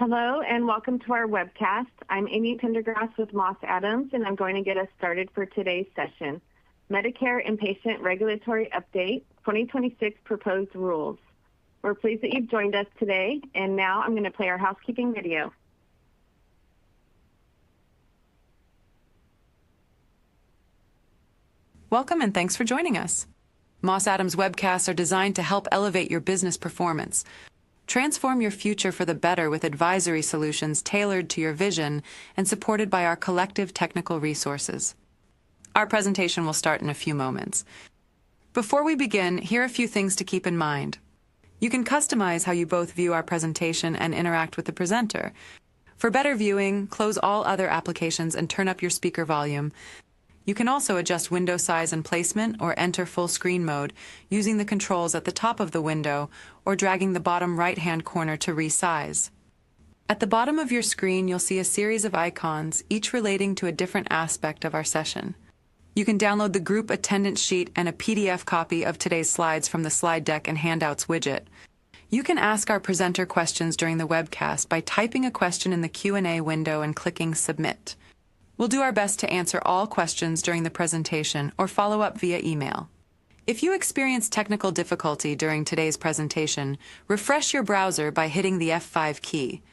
Hello and welcome to our webcast. I'm Amy Pendergrass with Moss Adams, and I'm going to get us started for today's session. Medicare Inpatient Regulatory Update 2026 Proposed Rules. We're pleased that you've joined us today, and now I'm going to play our housekeeping video. Welcome and thanks for joining us. Moss Adams webcasts are designed to help elevate your business performance. Transform your future for the better with advisory solutions tailored to your vision and supported by our collective technical resources. Our presentation will start in a few moments. Before we begin, here are a few things to keep in mind. You can customize how you both view our presentation and interact with the presenter. For better viewing, close all other applications and turn up your speaker volume. You can also adjust window size and placement or enter full screen mode using the controls at the top of the window or dragging the bottom right-hand corner to resize. At the bottom of your screen, you'll see a series of icons, each relating to a different aspect of our session. You can download the group attendance sheet and a PDF copy of today's slides from the slide deck and handouts widget. You can ask our presenter questions during the webcast by typing a question in the Q&A window and clicking Submit. We'll do our best to answer all questions during the presentation or follow up via email. If you experience technical difficulty during today's presentation, refresh your browser by hitting the F5 key.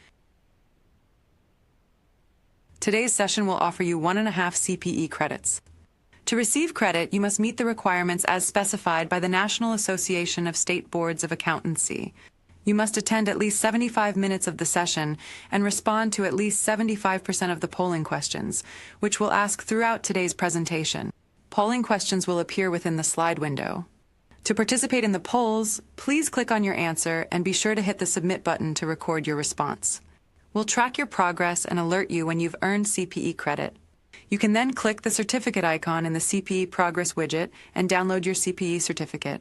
Today's session will offer you 1.5 CPE credits. To receive credit, you must meet the requirements as specified by the National Association of State Boards of Accountancy. You must attend at least 75 minutes of the session and respond to at least 75% of the polling questions, which we'll ask throughout today's presentation. Polling questions will appear within the slide window. To participate in the polls, please click on your answer and be sure to hit the Submit button to record your response. We'll track your progress and alert you when you've earned CPE credit. You can then click the certificate icon in the CPE Progress widget and download your CPE certificate.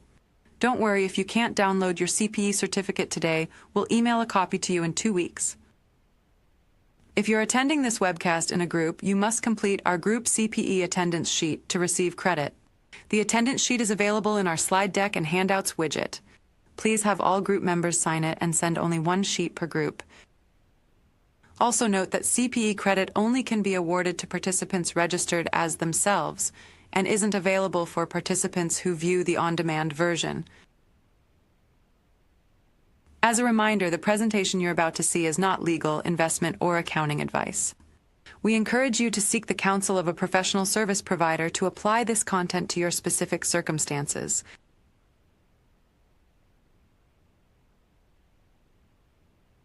Don't worry, if you can't download your CPE certificate today, we'll email a copy to you in 2 weeks. If you're attending this webcast in a group, you must complete our group CPE attendance sheet to receive credit. The attendance sheet is available in our slide deck and handouts widget. Please have all group members sign it and send only one sheet per group. Also note that CPE credit only can be awarded to participants registered as themselves, and isn't available for participants who view the on-demand version. As a reminder, the presentation you're about to see is not legal, investment, or accounting advice. We encourage you to seek the counsel of a professional service provider to apply this content to your specific circumstances.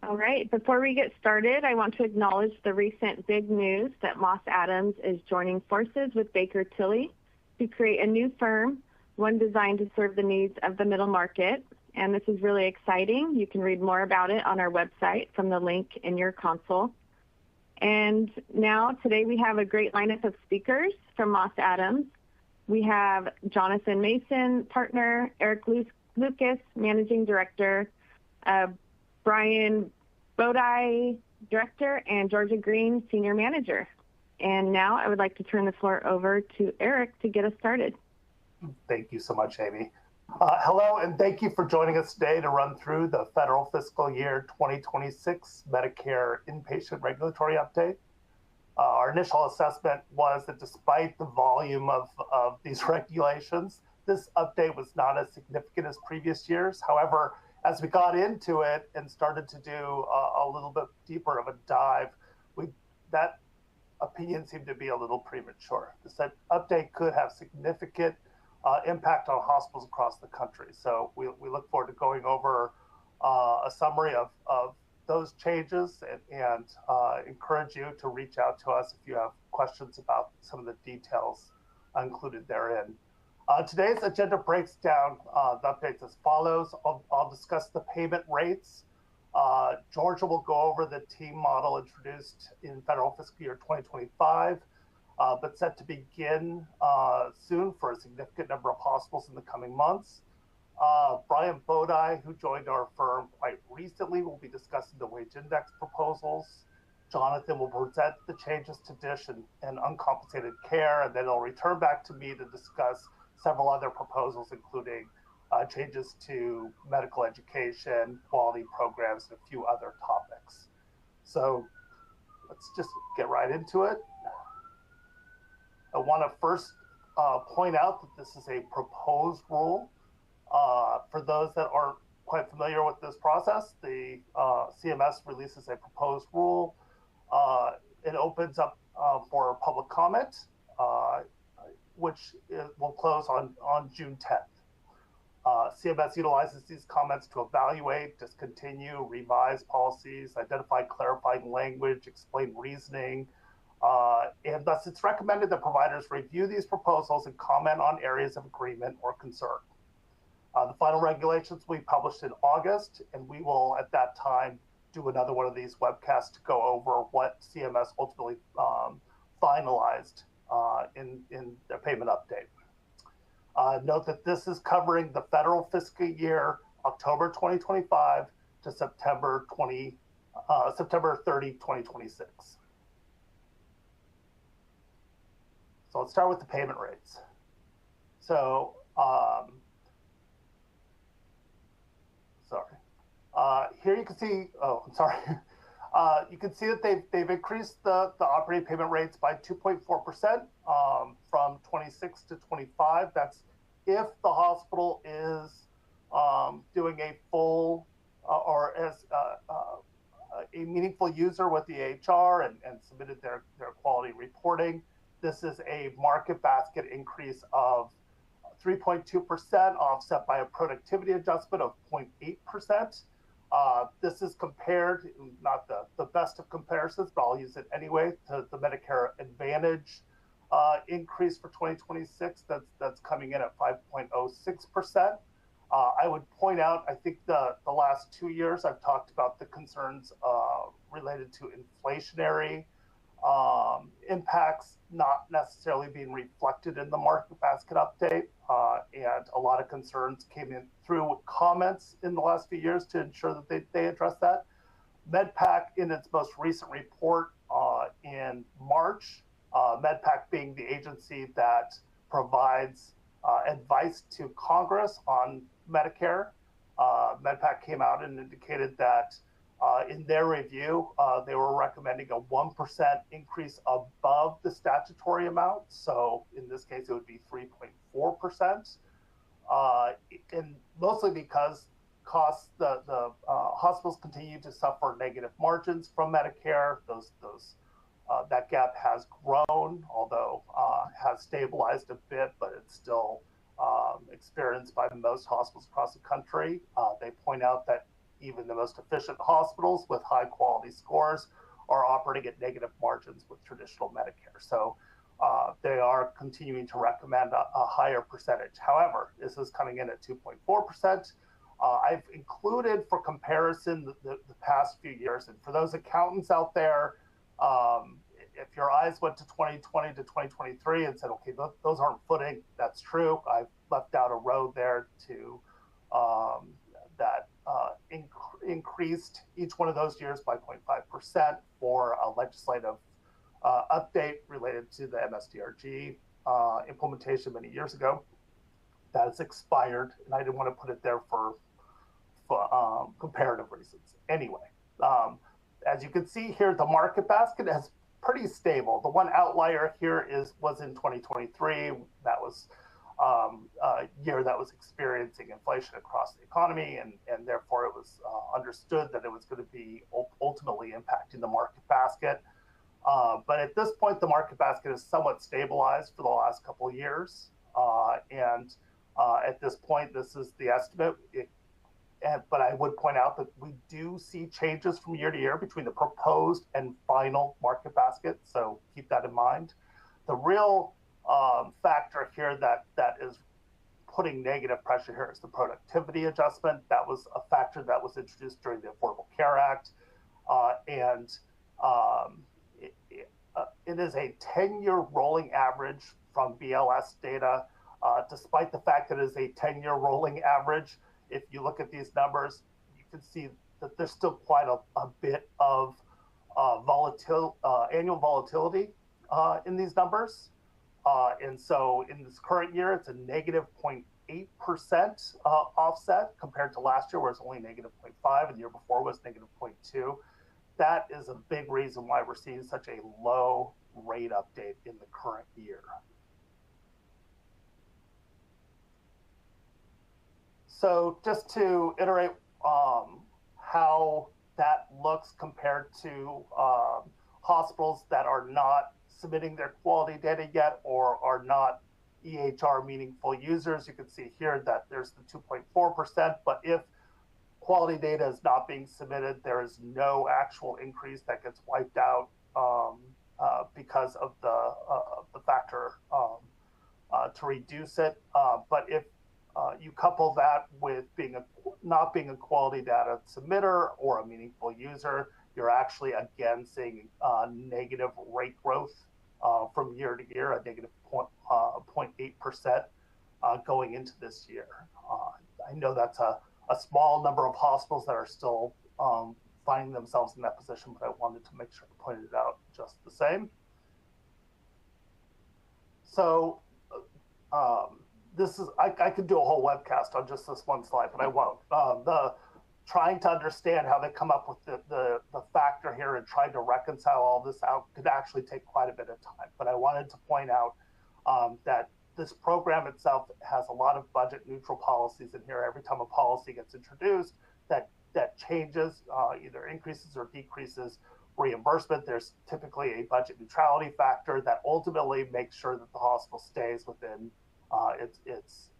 All right, before we get started, I want to acknowledge the recent big news that Moss Adams is joining forces with Baker Tilly to create a new firm, one designed to serve the needs of the middle market. And this is really exciting. You can read more about it on our website from the link in your console. And now, today we have a great lineup of speakers from Moss Adams. We have Jonathan Mason, partner, Eric Lucas, managing director, Brian Bodi, director, and Georgia Green, senior manager. And now I would like to turn the floor over to Eric to get us started. Thank you so much, Amy. Hello, and thank you for joining us today to run through the federal fiscal year 2026 Medicare Inpatient Regulatory Update. Our initial assessment was that despite the volume of these regulations, this update was not as significant as previous years. However, as we got into it and started to do a little bit deeper of a dive, that opinion seemed to be a little premature. This update could have significant impact on hospitals across the country. So we look forward to going over a summary of those changes and encourage you to reach out to us if you have questions about some of the details included therein. Today's agenda breaks down the updates as follows. I'll discuss the payment rates. Georgia will go over the team model introduced in federal fiscal year 2025, but set to begin soon for a significant number of hospitals in the coming months. Brian Bodi, who joined our firm quite recently, will be discussing the wage index proposals. Jonathan will present the changes to DISH and uncompensated care, and then he'll return back to me to discuss several other proposals, including changes to medical education, quality programs, and a few other topics. So let's just get right into it. I want to first point out that this is a proposed rule. For those that aren't quite familiar with this process, the CMS releases a proposed rule. It opens up for public comment, which will close on June 10th. CMS utilizes these comments to evaluate, discontinue, revise policies, identify clarifying language, explain reasoning, and thus it's recommended that providers review these proposals and comment on areas of agreement or concern. The final regulations will be published in August, and we will at that time do another one of these webcasts to go over what CMS ultimately finalized in their payment update. Note that this is covering the federal fiscal year, October 2025 to September 30, 2026. So let's start with the payment rates. So, here you can see, you can see that they've increased the operating payment rates by 2.4% from 26 to 25. That's if the hospital is doing a full or as a meaningful user with the EHR and submitted their quality reporting. This is a market basket increase of 3.2%, offset by a productivity adjustment of 0.8%. This is compared, not the best of comparisons, but I'll use it anyway, to the Medicare Advantage increase for 2026. That's coming in at 5.06%. I would point out, I think the last 2 years I've talked about the concerns related to inflationary impacts not necessarily being reflected in the market basket update, and a lot of concerns came in through comments in the last few years to ensure that they address that. MedPAC, in its most recent report in March, MedPAC being the agency that provides advice to Congress on Medicare, MedPAC came out and indicated that in their review, they were recommending a 1% increase above the statutory amount. So in this case, it would be 3.4%. And mostly because costs, the hospitals continue to suffer negative margins from Medicare. That gap has grown, although has stabilized a bit, but it's still experienced by most hospitals across the country. They point out that even the most efficient hospitals with high quality scores are operating at negative margins with traditional Medicare. So they are continuing to recommend a higher percentage. However, this is coming in at 2.4%. I've included for comparison the past few years. And for those accountants out there, if your eyes went to 2020 to 2023 and said, okay, those aren't footing, that's true. I've left out a row there to that increased each one of those years by 0.5% for a legislative update related to the MSDRG implementation many years ago. That has expired, and I didn't want to put it there for comparative reasons. Anyway, as you can see here, the market basket is pretty stable. The one outlier here was in 2023. That was a year that was experiencing inflation across the economy, and therefore it was understood that it was going to be ultimately impacting the market basket. But at this point, the market basket is somewhat stabilized for the last couple of years. And at this point, this is the estimate. But I would point out that we do see changes from year to year between the proposed and final market basket. So keep that in mind. The real factor here that is putting negative pressure here is the productivity adjustment. That was a factor that was introduced during the Affordable Care Act. It is a 10-year rolling average from BLS data. Despite the fact that it is a 10-year rolling average, if you look at these numbers, you can see that there's still quite a bit of annual volatility in these numbers. And so in this current year, it's a negative 0.8% offset compared to last year, where it's only negative 0.5, and the year before was negative 0.2. that is a big reason why we're seeing such a low rate update in the current year. So just to iterate how that looks compared to hospitals that are not submitting their quality data yet or are not EHR meaningful users, you can see here that there's the 2.4%, but if quality data is not being submitted, there is no actual increase that gets wiped out because of the factor to reduce it. But if you couple that with not being a quality data submitter or a meaningful user, you're actually again seeing negative rate growth from year to year, a negative 0.8% going into this year. I know that's a small number of hospitals that are still finding themselves in that position, but I wanted to make sure I pointed it out just the same. So this is, I could do a whole webcast on just this one slide, but I won't. Trying to understand how they come up with the factor here and trying to reconcile all this out could actually take quite a bit of time. But I wanted to point out that this program itself has a lot of budget neutral policies in here. Every time a policy gets introduced that changes, either increases or decreases reimbursement, there's typically a budget neutrality factor that ultimately makes sure that the hospital stays within its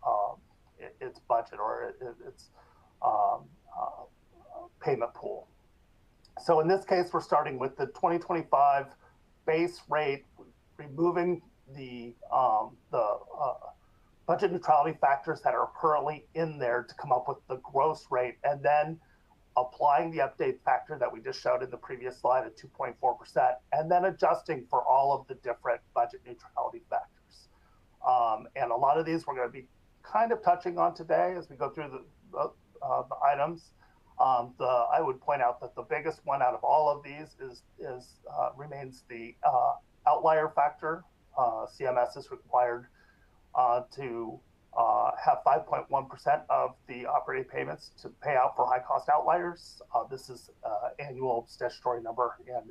budget or its payment pool. So in this case, we're starting with the 2025 base rate, removing the budget neutrality factors that are currently in there to come up with the gross rate, and then applying the update factor that we just showed in the previous slide at 2.4%, and then adjusting for all of the different budget neutrality factors. And a lot of these we're going to be kind of touching on today as we go through the items. I would point out that the biggest one out of all of these remains the outlier factor. CMS is required to have 5.1% of the operating payments to pay out for high cost outliers. This is annual statutory number and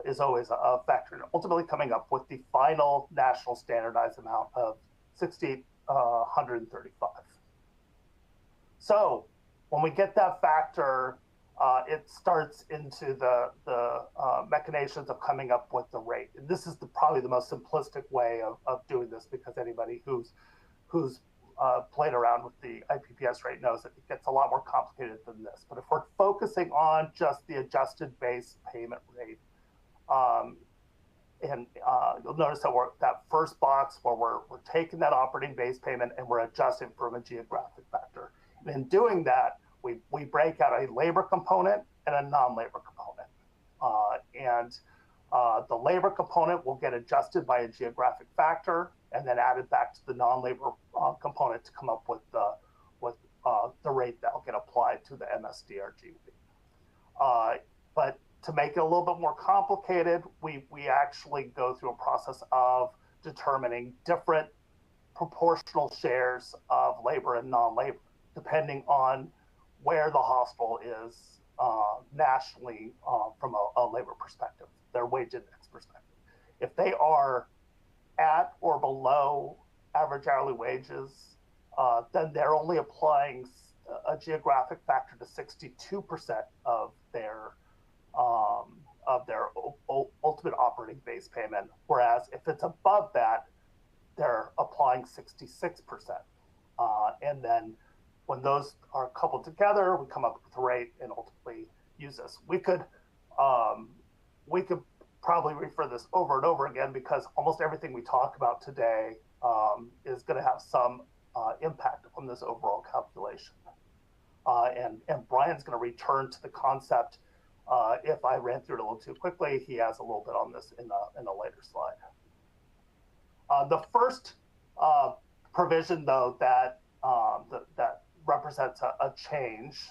is always a factor, and ultimately coming up with the final national standardized amount of $6,835. So when we get that factor, it starts into the machinations of coming up with the rate. And this is probably the most simplistic way of doing this, because anybody who's played around with the IPPS rate knows that it gets a lot more complicated than this. But if we're focusing on just the adjusted base payment rate, you'll notice that that first box where we're taking that operating base payment and we're adjusting from a geographic factor. And in doing that, we break out a labor component and a non-labor component. The labor component will get adjusted by a geographic factor and then added back to the non-labor component to come up with the rate that will get applied to the MSDRG. But to make it a little bit more complicated, we actually go through a process of determining different proportional shares of labor and non-labor, depending on where the hospital is nationally from a labor perspective, their wage index perspective. If they are at or below average hourly wages, then they're only applying a geographic factor to 62% of their ultimate operating base payment, whereas if it's above that, they're applying 66%. And then when those are coupled together, we come up with a rate and ultimately use this. We could probably refer this over and over again, because almost everything we talk about today is going to have some impact on this overall calculation. And Brian's going to return to the concept. If I ran through it a little too quickly, he has a little bit on this in a later slide. The first provision, though, that represents a change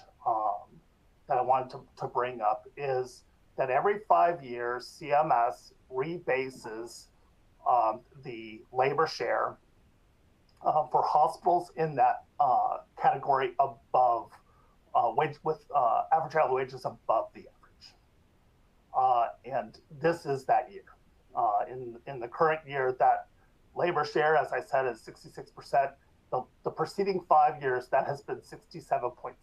that I wanted to bring up is that every 5 years, CMS rebases the labor share for hospitals in that category above average hourly wages above the average. And this is that year. In the current year, that labor share, as I said, is 66%. The preceding 5 years, that has been 67.6%.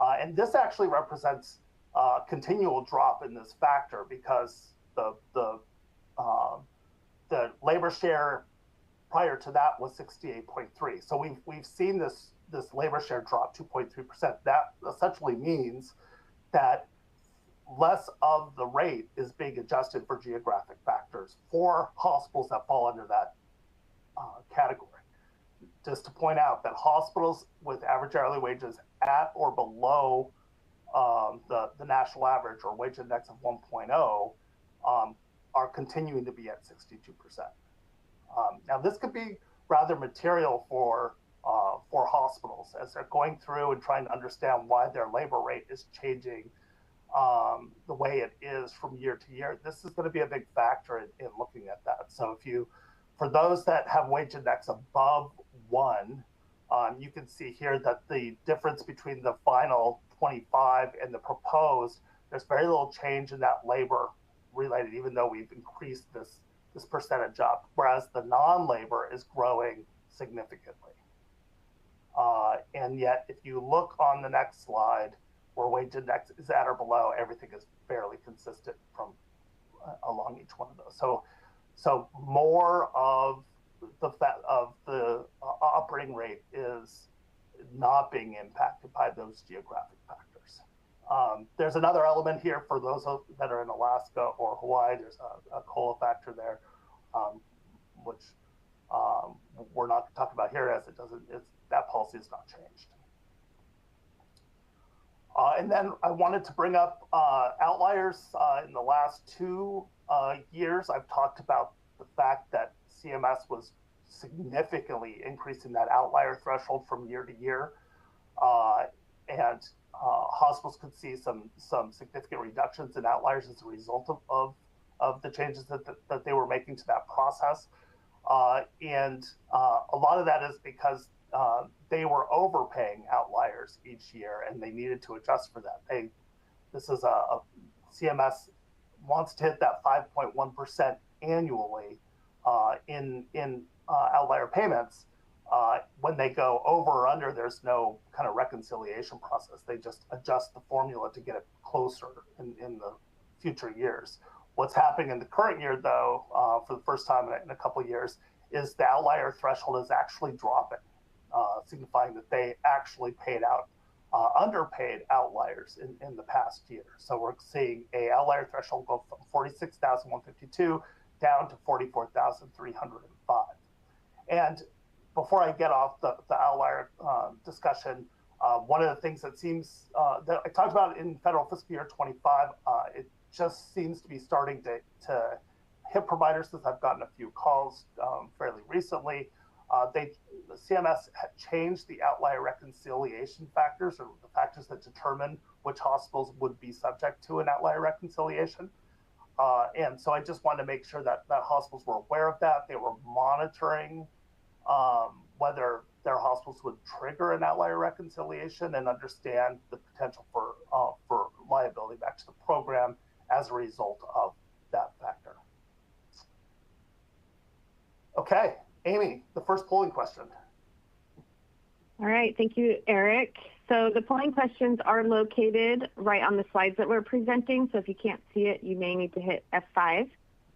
And this actually represents a continual drop in this factor because the labor share prior to that was 68.3. So we've seen this labor share drop 2.3%. That essentially means that less of the rate is being adjusted for geographic factors for hospitals that fall under that category. Just to point out that hospitals with average hourly wages at or below the national average or wage index of 1.0 are continuing to be at 62%. Now, this could be rather material for hospitals as they're going through and trying to understand why their labor rate is changing the way it is from year to year. This is going to be a big factor in looking at that. So for those that have wage index above 1, you can see here that the difference between the final 25 and the proposed, there's very little change in that labor related, even though we've increased this percentage up, whereas the non-labor is growing significantly. And yet, if you look on the next slide, where wage index is at or below, everything is fairly consistent from along each one of those. So more of the operating rate is not being impacted by those geographic factors. There's another element here for those that are in Alaska or Hawaii. There's a COLA factor there, which we're not talking about here, as that policy has not changed. And then I wanted to bring up outliers. In the last 2 years, I've talked about the fact that CMS was significantly increasing that outlier threshold from year to year. And hospitals could see some significant reductions in outliers as a result of the changes that they were making to that process. And a lot of that is because they were overpaying outliers each year, and they needed to adjust for that. CMS wants to hit that 5.1% annually in outlier payments. When they go over or under, there's no kind of reconciliation process. They just adjust the formula to get it closer in the future years. What's happening in the current year, though, for the first time in a couple of years, is the outlier threshold is actually dropping, signifying that they actually paid out underpaid outliers in the past year. So we're seeing a outlier threshold go from 46,152 down to 44,305. And before I get off the outlier discussion, one of the things that seems that I talked about in federal fiscal year 25, it just seems to be starting to hit providers, since I've gotten a few calls fairly recently. CMS had changed the outlier reconciliation factors, or the factors that determine which hospitals would be subject to an outlier reconciliation. And so I just wanted to make sure that hospitals were aware of that. They were monitoring whether their hospitals would trigger an outlier reconciliation and understand the potential for liability back to the program as a result of that factor. Okay, Amy, the first polling question. All right, thank you, Eric. So the polling questions are located right on the slides that we're presenting. So if you can't see it, you may need to hit F5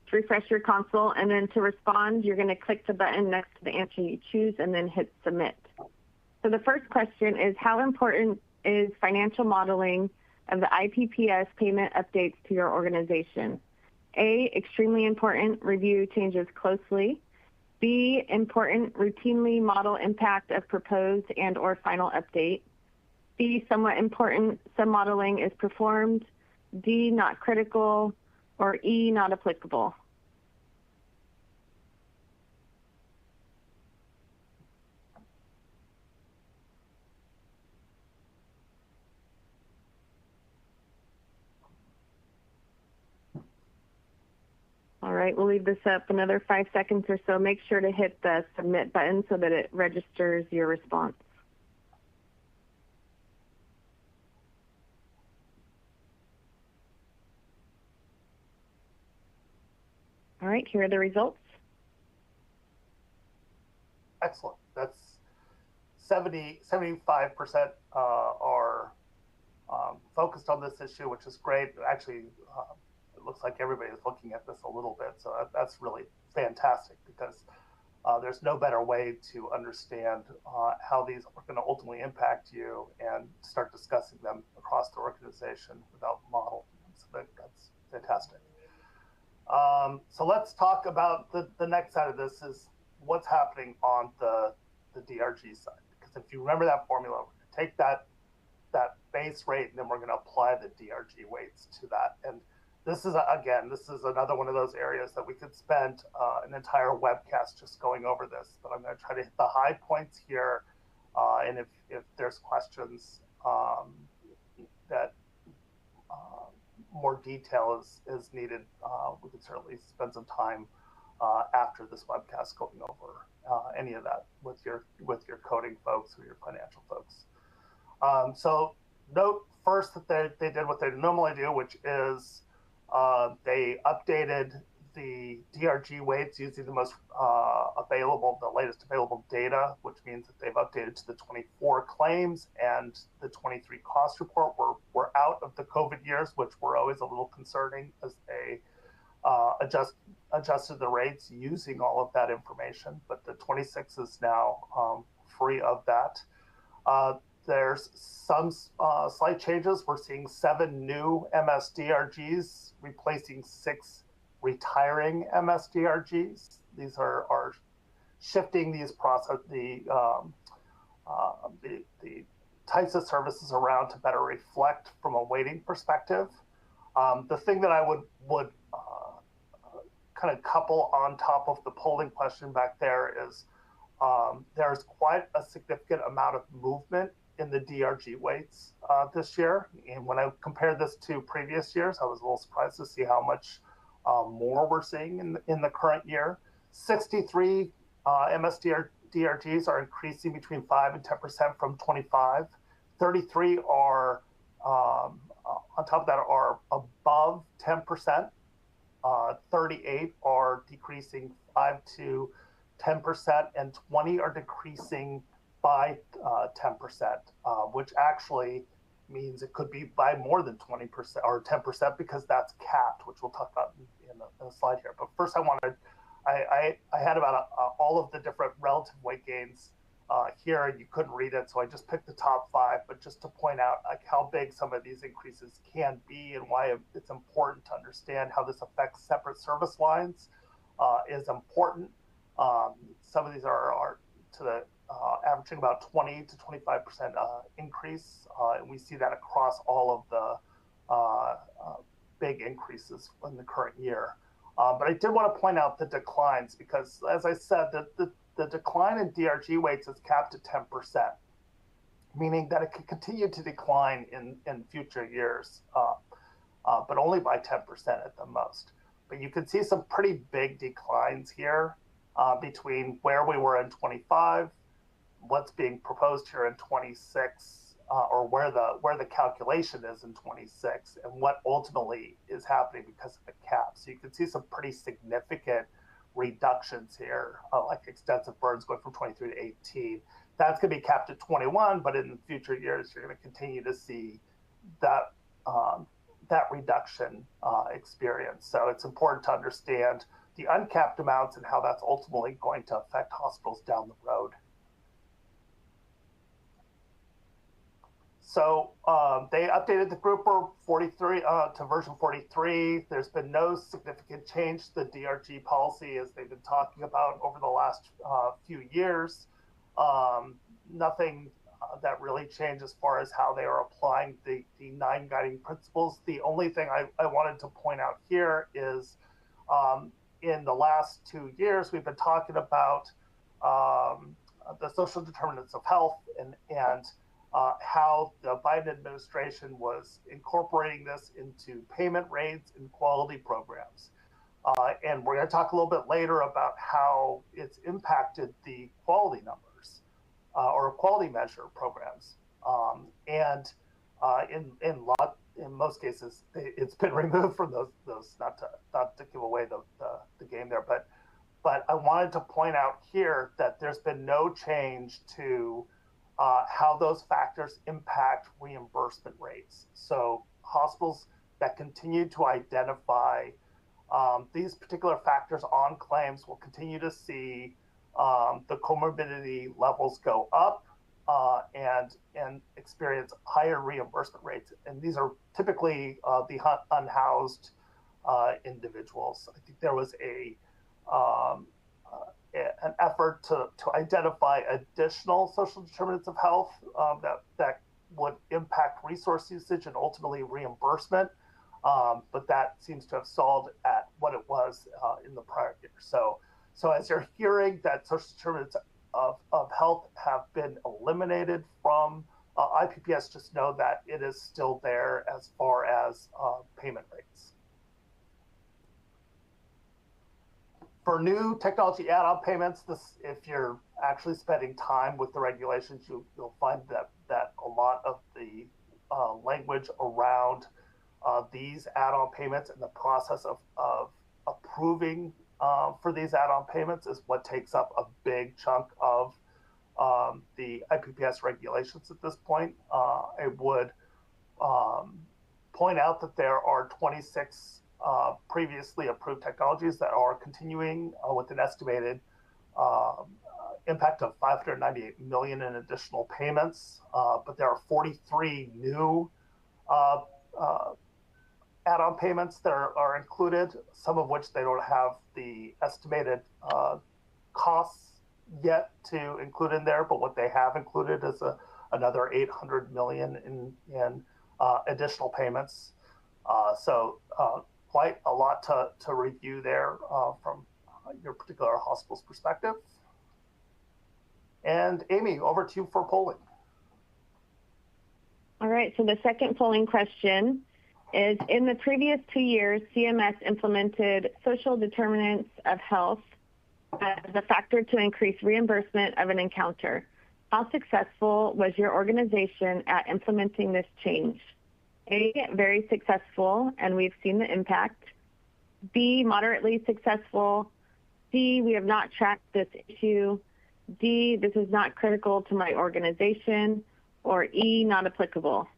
to refresh your console. And then to respond, you're going to click the button next to the answer you choose and then hit submit. So the first question is, how important is financial modeling of the IPPS payment updates to your organization? A, extremely important, review changes closely. B, important, routinely model impact of proposed and or final update. C, somewhat important, some modeling is performed. D, not critical. Or E, not applicable. All right, we'll leave this up another 5 seconds or so. Make sure to hit the submit button so that it registers your response. All right, here are the results. Excellent. That's 75% are focused on this issue, which is great. Actually, it looks like everybody is looking at this a little bit, so that's really fantastic, because there's no better way to understand how these are going to ultimately impact you and start discussing them across the organization without modeling. So that's fantastic. So let's talk about the next side of this, is what's happening on the DRG side. Because if you remember that formula, we're going to take that base rate, and then we're going to apply the DRG weights to that. And this is, again, this is another one of those areas that we could spend an entire webcast just going over this, but I'm going to try to hit the high points here. And if there's questions that more detail is needed, we could certainly spend some time after this webcast going over any of that with your coding folks or your financial folks. So note first that they did what they normally do, which is they updated the DRG weights using the most the latest available data, which means that they've updated to the 24 claims, and the 23 cost report. We're out of the COVID years, which were always a little concerning, as they adjusted the rates using all of that information. But the 26 is now free of that. There's some slight changes. We're seeing 7 new MSDRGs replacing 6 retiring MSDRGs. These are shifting these the types of services around to better reflect from a weighting perspective. The thing that I would kind of couple on top of the polling question back there is there's quite a significant amount of movement in the DRG weights this year. And when I compared this to previous years, I was a little surprised to see how much more we're seeing in the current year. 63 MSDRGs are increasing between 5 and 10% from 25. 33 are, on top of that, are above 10%. 38 are decreasing 5 to 10%, and 20 are decreasing by 10%, which actually means it could be by more than 20% or 10%, because that's capped, which we'll talk about in a slide here. But first, I had about all of the different relative weight gains here, and you couldn't read it, so I just picked the top 5. But just to point out like how big some of these increases can be, and why it's important to understand how this affects separate service lines is important. Some of these are to the averaging about 20 to 25% increase, and we see that across all of the big increases in the current year. But I did want to point out the declines, because, as I said, the decline in DRG weights is capped at 10%, meaning that it can continue to decline in future years, but only by 10% at the most. But you can see some pretty big declines here between where we were in 25, what's being proposed here in 26, or where the calculation is in 26, and what ultimately is happening because of the cap. So you can see some pretty significant reductions here, like extensive burns going from 23 to 18. That's going to be capped at 21, but in future years, you're going to continue to see that reduction experience. So it's important to understand the uncapped amounts and how that's ultimately going to affect hospitals down the road. So they updated the grouper 43 to version 43. There's been no significant change to the DRG policy as they've been talking about over the last few years. Nothing that really changed as far as how they are applying the 9 guiding principles. The only thing I wanted to point out here is in the last 2 years, we've been talking about the social determinants of health and how the Biden administration was incorporating this into payment rates and quality programs. And we're going to talk a little bit later about how it's impacted the quality numbers or quality measure programs. In in most cases, it's been removed from those not to give away the game there, but I wanted to point out here that there's been no change to how those factors impact reimbursement rates. So hospitals that continue to identify these particular factors on claims will continue to see the comorbidity levels go up and experience higher reimbursement rates. And these are typically the unhoused individuals. I think there was an effort to identify additional social determinants of health that would impact resource usage and ultimately reimbursement. But that seems to have stalled at what it was in the prior year. So as you're hearing that social determinants of health have been eliminated from IPPS, just know that it is still there as far as payment rates. For new technology add-on payments, if you're actually spending time with the regulations, you'll find that a lot of the language around these add-on payments and the process of approving for these add-on payments is what takes up a big chunk of the IPPS regulations at this point. I would point out that there are 26 previously approved technologies that are continuing with an estimated impact of $598 million in additional payments, but there are 43 new add-on payments that are included, some of which they don't have the estimated costs yet to include in there, but what they have included is another $800 million in additional payments. So quite a lot to review there from your particular hospital's perspective. And Amy, over to you for polling. All right, so the second polling question is, in the previous 2 years, CMS implemented social determinants of health as a factor to increase reimbursement of an encounter. How successful was your organization at implementing this change? A, very successful, and we've seen the impact. B, moderately successful. C, we have not tracked this issue. D, this is not critical to my organization. Or E, not applicable.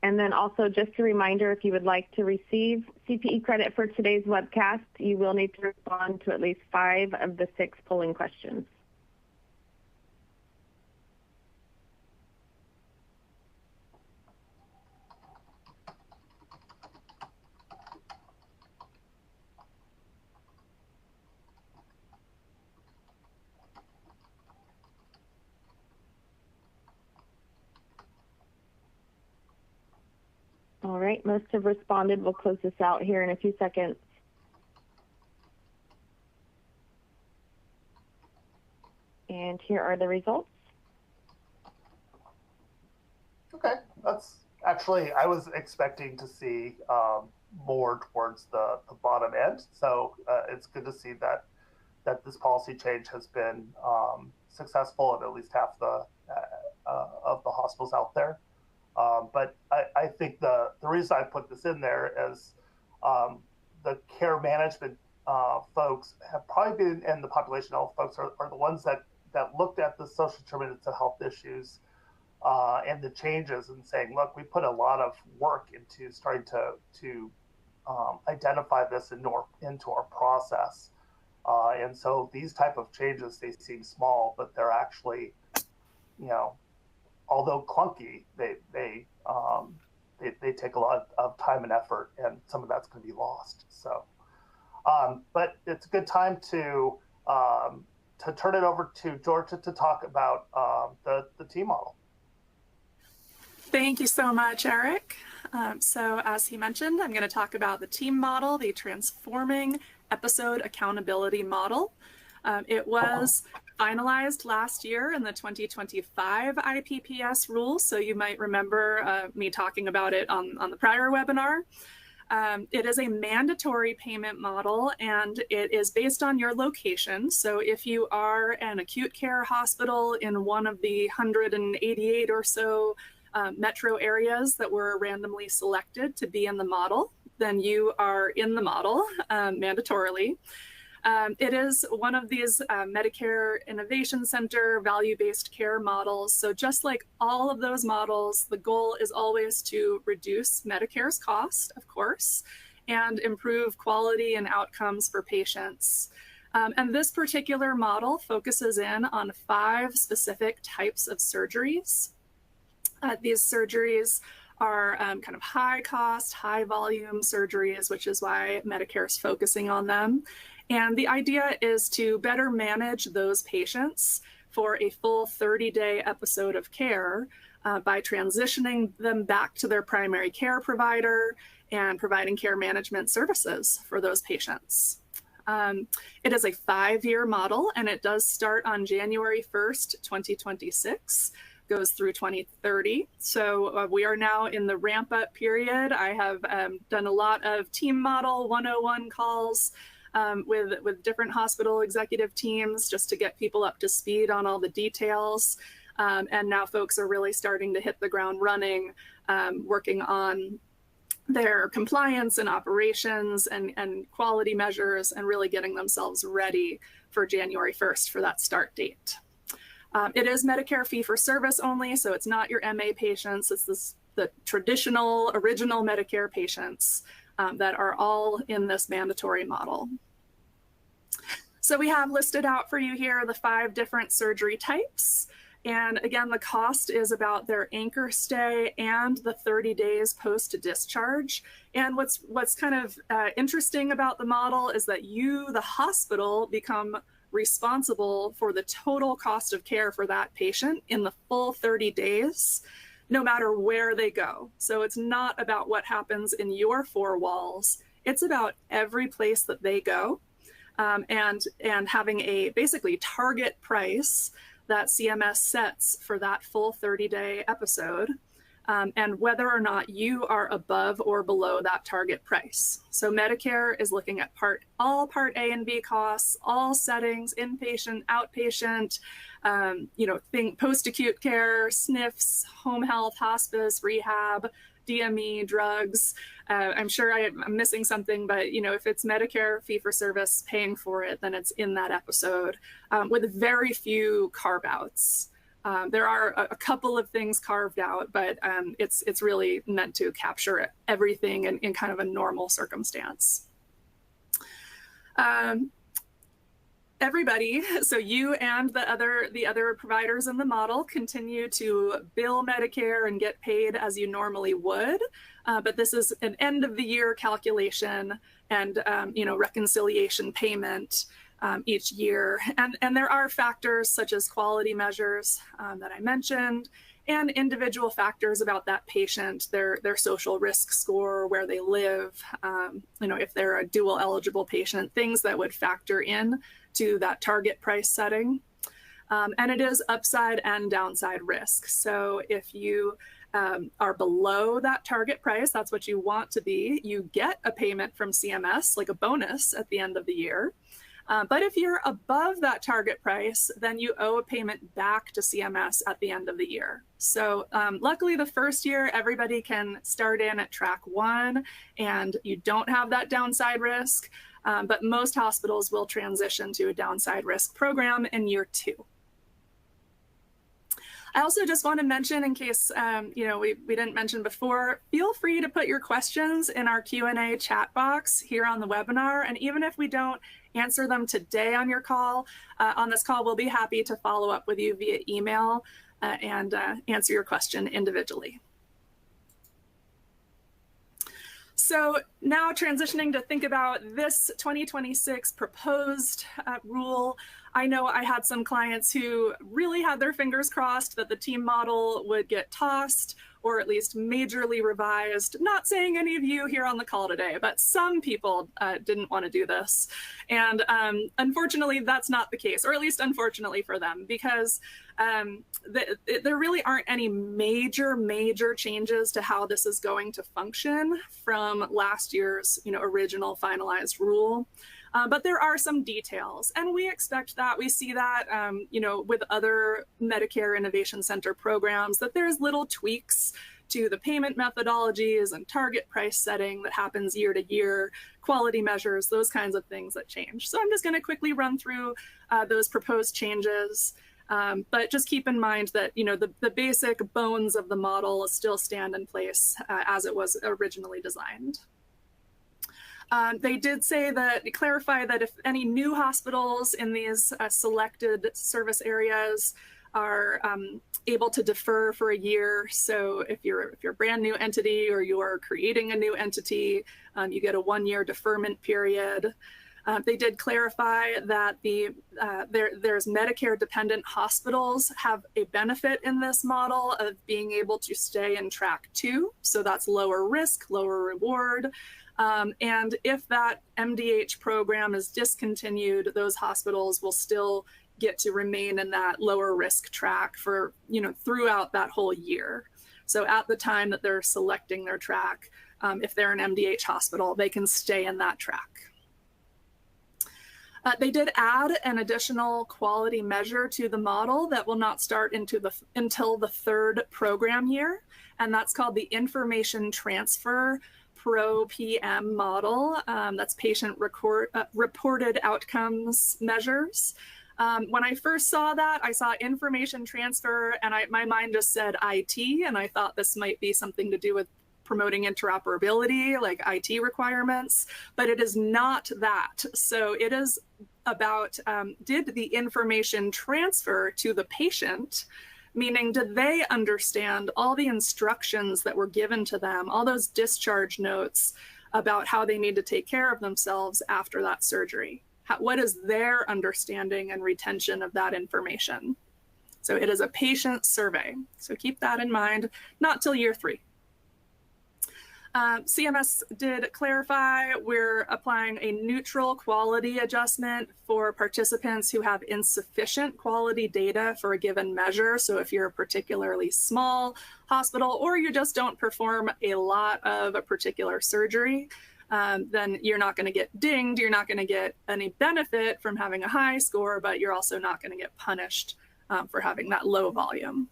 And then also just a reminder, if you would like to receive CPE credit for today's webcast, you will need to respond to at least 5 of the 6 polling questions. All right, most have responded. We'll close this out here in a few seconds. And here are the results. Okay, that's actually, I was expecting to see more towards the bottom end. So it's good to see that this policy change has been successful at least half of the hospitals out there. But I think the reason I put this in there is the care management folks have probably been, and the population health folks are the ones that looked at the social determinants of health issues and the changes and saying, look, we put a lot of work into starting to identify this into our process. And so these type of changes, they seem small, but they're actually, although clunky, they take a lot of time and effort, and some of that's going to be lost. So, but it's a good time to turn it over to Georgia to talk about the team model. Thank you so much, Eric. So as he mentioned, I'm going to talk about the team model, the transforming episode accountability model. It was finalized last year in the 2025 IPPS rules, so you might remember me talking about it on the prior webinar. It is a mandatory payment model, and it is based on your location. So if you are an acute care hospital in one of the 188 or so metro areas that were randomly selected to be in the model, then you are in the model mandatorily. It is one of these Medicare Innovation Center value-based care models. So just like all of those models, the goal is always to reduce Medicare's cost, of course, and improve quality and outcomes for patients. And this particular model focuses in on 5 specific types of surgeries. These surgeries are kind of high cost, high volume surgeries, which is why Medicare is focusing on them. And the idea is to better manage those patients for a full 30-day episode of care by transitioning them back to their primary care provider and providing care management services for those patients. It is a 5-year model, and it does start on January 1st, 2026, goes through 2030. So we are now in the ramp-up period. I have done a lot of team model 101 calls with different hospital executive teams just to get people up to speed on all the details. And now folks are really starting to hit the ground running, working on their compliance and operations and quality measures, and really getting themselves ready for January 1st for that start date. It is Medicare fee-for-service only, so it's not your MA patients. It's the traditional, original Medicare patients that are all in this mandatory model. So we have listed out for you here the 5 different surgery types. And again, the cost is about their anchor stay and the 30 days post-discharge. And what's kind of interesting about the model is that you, the hospital, become responsible for the total cost of care for that patient in the full 30 days, no matter where they go. So it's not about what happens in your 4 walls. It's about every place that they go, and having a basically target price that CMS sets for that full 30-day episode, and whether or not you are above or below that target price. So Medicare is looking at all Part A and B costs, all settings, inpatient, outpatient, post-acute care, SNFs, home health, hospice, rehab, DME, drugs. I'm sure I'm missing something, but if it's Medicare fee-for-service paying for it, then it's in that episode, with very few carve-outs. There are a couple of things carved out, but it's really meant to capture everything in kind of a normal circumstance. Everybody, so you and the other providers in the model, continue to bill Medicare and get paid as you normally would, but this is an end of the year calculation and reconciliation payment each year. And there are factors such as quality measures that I mentioned, and individual factors about that patient, their social risk score, where they live, if they're a dual eligible patient, things that would factor in to that target price setting. And it is upside and downside risk. So if you are below that target price, that's what you want to be, you get a payment from CMS, like a bonus at the end of the year. But if you're above that target price, then you owe a payment back to CMS at the end of the year. So luckily, the first year, everybody can start in at track 1, and you don't have that downside risk. But most hospitals will transition to a downside risk program in year 2. I also just want to mention, in case we didn't mention before, feel free to put your questions in our Q&A chat box here on the webinar. And even if we don't answer them today on this call, we'll be happy to follow up with you via email and answer your question individually. So now transitioning to think about this 2026 proposed rule. I know I had some clients who really had their fingers crossed that the team model would get tossed or at least majorly revised. Not saying any of you here on the call today, but some people didn't want to do this. And unfortunately, that's not the case, or at least unfortunately for them, because there really aren't any major changes to how this is going to function from last year's original finalized rule. But there are some details, and we expect that. We see that, with other Medicare Innovation Center programs, that there's little tweaks to the payment methodologies and target price setting that happens year to year, quality measures, those kinds of things that change. So I'm just going to quickly run through those proposed changes. But just keep in mind that, the basic bones of the model still stand in place as it was originally designed. They did clarify that if any new hospitals in these selected service areas are able to defer for a year. So if you're a brand new entity or you're creating a new entity, you get a 1-year deferment period. They did clarify that there's Medicare dependent hospitals have a benefit in this model of being able to stay in track 2. So that's lower risk, lower reward. And if that MDH program is discontinued, those hospitals will still get to remain in that lower risk track for, throughout that whole year. So at the time that they're selecting their track, if they're an MDH hospital, they can stay in that track. They did add an additional quality measure to the model that will not start until the 3rd program year, and that's called the Information Transfer Pro-PM model. That's patient reported outcomes measures. When I first saw that, I saw information transfer, and my mind just said IT, and I thought this might be something to do with promoting interoperability, like IT requirements, but it is not that. So it is about, did the information transfer to the patient, meaning did they understand all the instructions that were given to them, all those discharge notes about how they need to take care of themselves after that surgery? What is their understanding and retention of that information? So it is a patient survey. So keep that in mind, not till year 3. CMS did clarify we're applying a neutral quality adjustment for participants who have insufficient quality data for a given measure. So if you're a particularly small hospital or you just don't perform a lot of a particular surgery, then you're not going to get dinged. You're not going to get any benefit from having a high score, but you're also not going to get punished for having that low volume.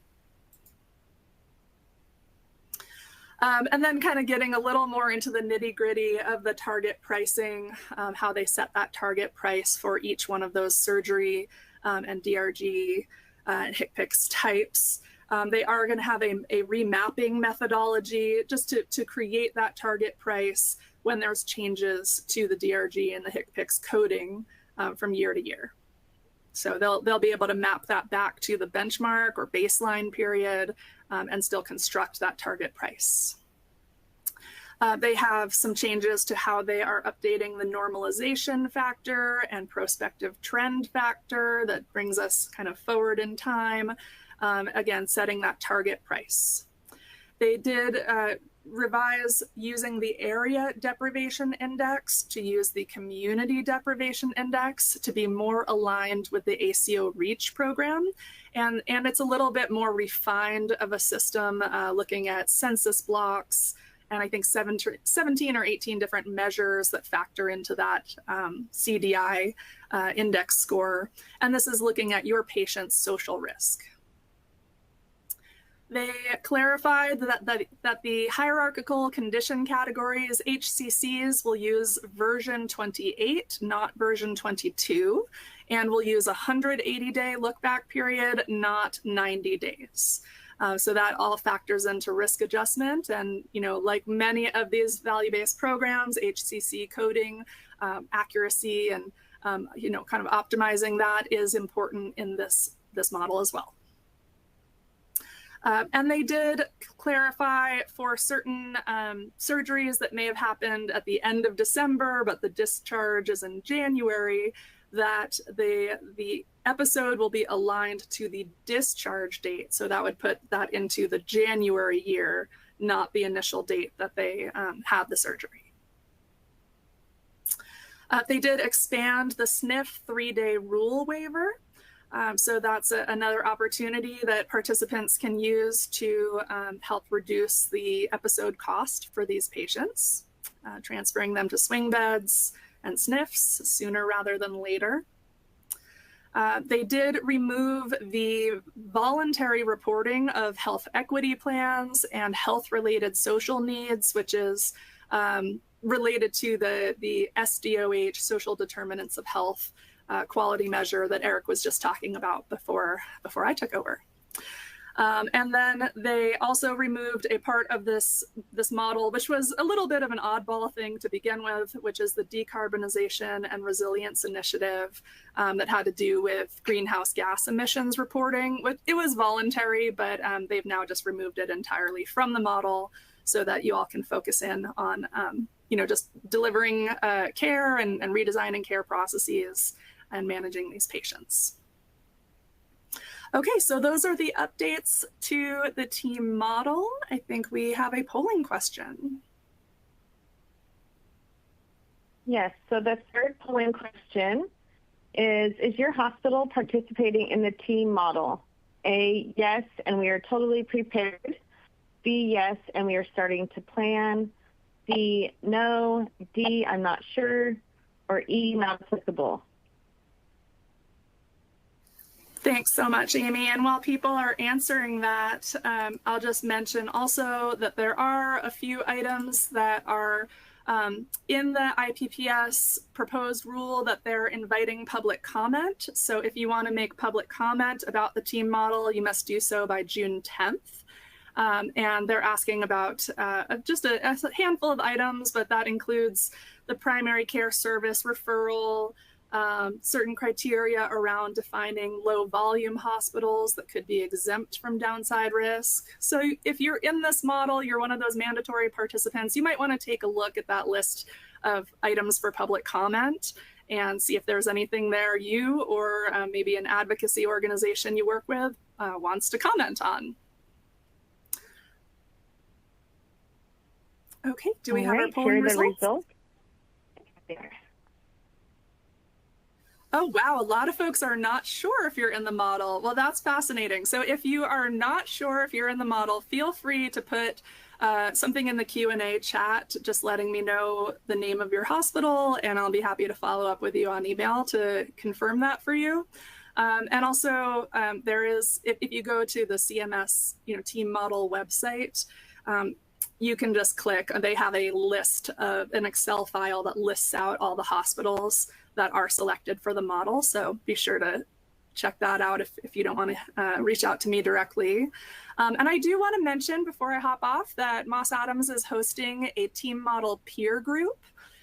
And then kind of getting a little more into the nitty gritty of the target pricing, how they set that target price for each one of those surgery and DRG and HCPCS types. They are going to have a remapping methodology just to create that target price when there's changes to the DRG and the HCPCS coding from year to year. So they'll be able to map that back to the benchmark or baseline period and still construct that target price. They have some changes to how they are updating the normalization factor and prospective trend factor that brings us kind of forward in time, again, setting that target price. They did revise using the area deprivation index to use the community deprivation index to be more aligned with the ACO REACH program. And it's a little bit more refined of a system looking at census blocks, and I think 17 or 18 different measures that factor into that CDI index score. And this is looking at your patient's social risk. They clarified that the hierarchical condition categories, HCCs, will use version 28, not version 22, and will use a 180-day look-back period, not 90 days. So that all factors into risk adjustment. And, like many of these value-based programs, HCC coding, accuracy, and, kind of optimizing that is important in this model as well. And they did clarify for certain surgeries that may have happened at the end of December, but the discharge is in January, that the episode will be aligned to the discharge date. So that would put that into the January year, not the initial date that they had the surgery. They did expand the SNF 3-day rule waiver. So that's another opportunity that participants can use to help reduce the episode cost for these patients, transferring them to swing beds, and SNFs sooner rather than later. They did remove the voluntary reporting of health equity plans and health-related social needs, which is related to the SDOH, social determinants of health quality measure that Eric was just talking about before I took over. And then they also removed a part of this model, which was a little bit of an oddball thing to begin with, which is the Decarbonization and Resilience Initiative that had to do with greenhouse gas emissions reporting. It was voluntary, but they've now just removed it entirely from the model so that you all can focus in on just delivering care and redesigning care processes and managing these patients. Okay, so those are the updates to the team model. I think we have a polling question. Yes, so the third polling question is your hospital participating in the team model? A, yes, and we are totally prepared. B, yes, and we are starting to plan. C, no. D, I'm not sure. Or E, not applicable. Thanks so much, Amy. And while people are answering that, I'll just mention also that there are a few items that are in the IPPS proposed rule that they're inviting public comment. So if you want to make public comment about the team model, you must do so by June 10th. And they're asking about just a handful of items, but that includes the primary care service referral, certain criteria around defining low volume hospitals that could be exempt from downside risk. So if you're in this model, you're one of those mandatory participants, you might want to take a look at that list of items for public comment and see if there's anything there you or maybe an advocacy organization you work with wants to comment on. Okay, do we have our polling results? There. Oh, wow. A lot of folks are not sure if you're in the model. Well, that's fascinating. So if you are not sure if you're in the model, feel free to put something in the Q&A chat, just letting me know the name of your hospital, and I'll be happy to follow up with you on email to confirm that for you. And also, there is, if you go to the CMS team model website, you can just click, they have a list of an Excel file that lists out all the hospitals that are selected for the model. So be sure to check that out if you don't want to reach out to me directly. And I do want to mention before I hop off that Moss Adams is hosting a team model peer group.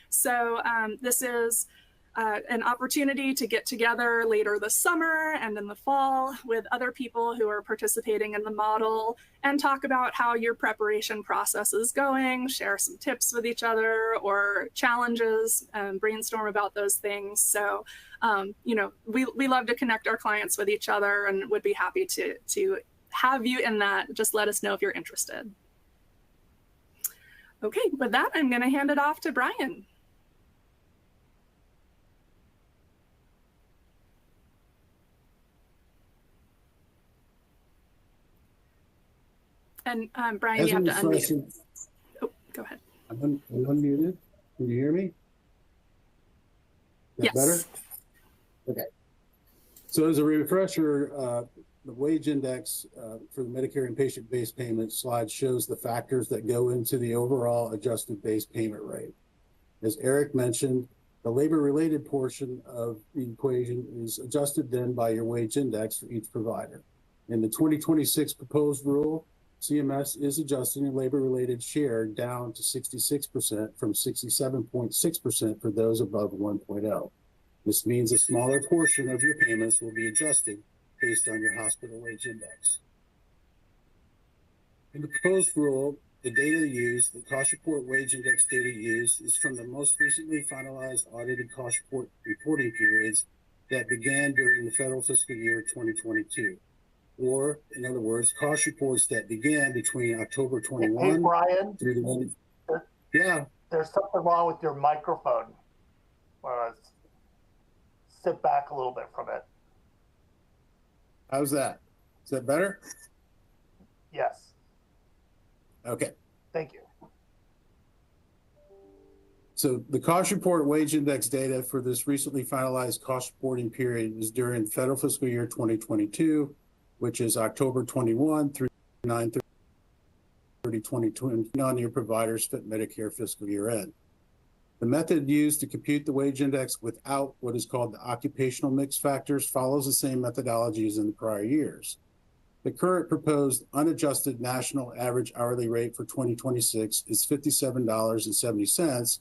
So this is an opportunity to get together later this summer and in the fall with other people who are participating in the model and talk about how your preparation process is going, share some tips with each other or challenges, brainstorm about those things. So, we love to connect our clients with each other and would be happy to have you in that. Just let us know if you're interested. Okay, with that, I'm going to hand it off to Brian. And Brian, you have to unmute. Oh, go ahead. I'm unmuted. Can you hear me? Is that better? Okay. So as a refresher, the wage index for the Medicare inpatient base payment slide shows the factors that go into the overall adjusted base payment rate. As Eric mentioned, the labor-related portion of the equation is adjusted then by your wage index for each provider. In the 2026 proposed rule, CMS is adjusting the labor-related share down to 66% from 67.6% for those above 1.0. This means a smaller portion of your payments will be adjusted based on your hospital wage index. In the proposed rule, the data used, the cost report wage index data used, is from the most recently finalized audited cost report reporting periods that began during the federal fiscal year 2022. Or, in other words, cost reports that began between October 21 hey, Brian, through the end. Yeah. There's something wrong with your microphone. Sit back a little bit from it. How's that? Is that better? Yes. Okay. Thank you. So the cost report wage index data for this recently finalized cost reporting period is during federal fiscal year 2022, which is October 21 through 9/30/2020 on your provider's fit Medicare fiscal year end. The method used to compute the wage index without what is called the occupational mix factors follows the same methodology as in the prior years. The current proposed unadjusted national average hourly rate for 2026 is $57.70,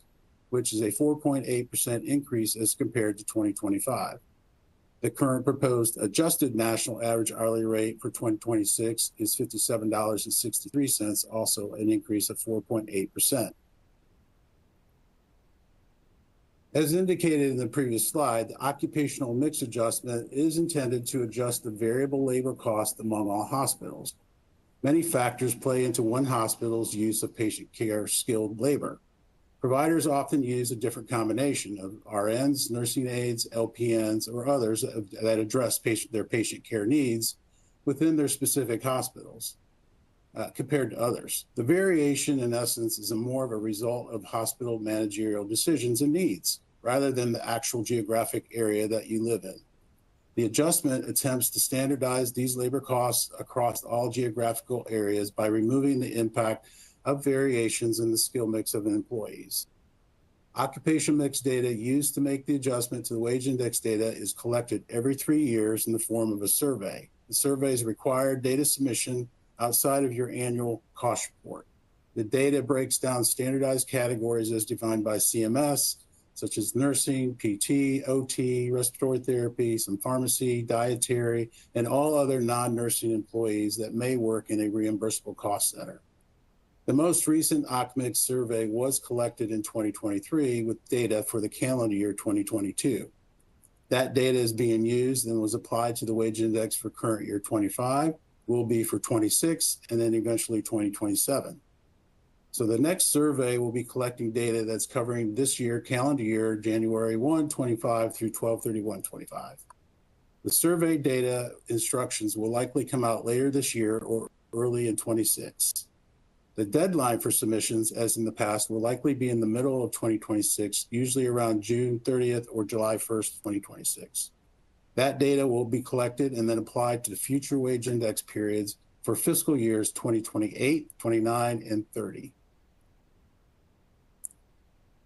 which is a 4.8% increase as compared to 2025. The current proposed adjusted national average hourly rate for 2026 is $57.63, also an increase of 4.8%. As indicated in the previous slide, the occupational mix adjustment is intended to adjust the variable labor cost among all hospitals. Many factors play into one hospital's use of patient care skilled labor. Providers often use a different combination of RNs, nursing aides, LPNs, or others that address their patient care needs within their specific hospitals compared to others. The variation, in essence, is more of a result of hospital managerial decisions and needs, rather than the actual geographic area that you live in. The adjustment attempts to standardize these labor costs across all geographical areas by removing the impact of variations in the skill mix of employees. Occupation mix data used to make the adjustment to the wage index data is collected every 3 years in the form of a survey. The survey is required data submission outside of your annual cost report. The data breaks down standardized categories as defined by CMS, such as nursing, PT, OT, respiratory therapy, some pharmacy, dietary, and all other non-nursing employees that may work in a reimbursable cost center. The most recent OCMIX survey was collected in 2023 with data for the calendar year 2022. That data is being used and was applied to the wage index for current year 25, will be for 26, and then eventually 2027. So the next survey will be collecting data that's covering this year, calendar year, January 1, 25 through 12/31/25. The survey data instructions will likely come out later this year or early in 26. The deadline for submissions, as in the past, will likely be in the middle of 2026, usually around June 30th or July 1st, 2026. That data will be collected and then applied to the future wage index periods for fiscal years 2028, 29, and 30.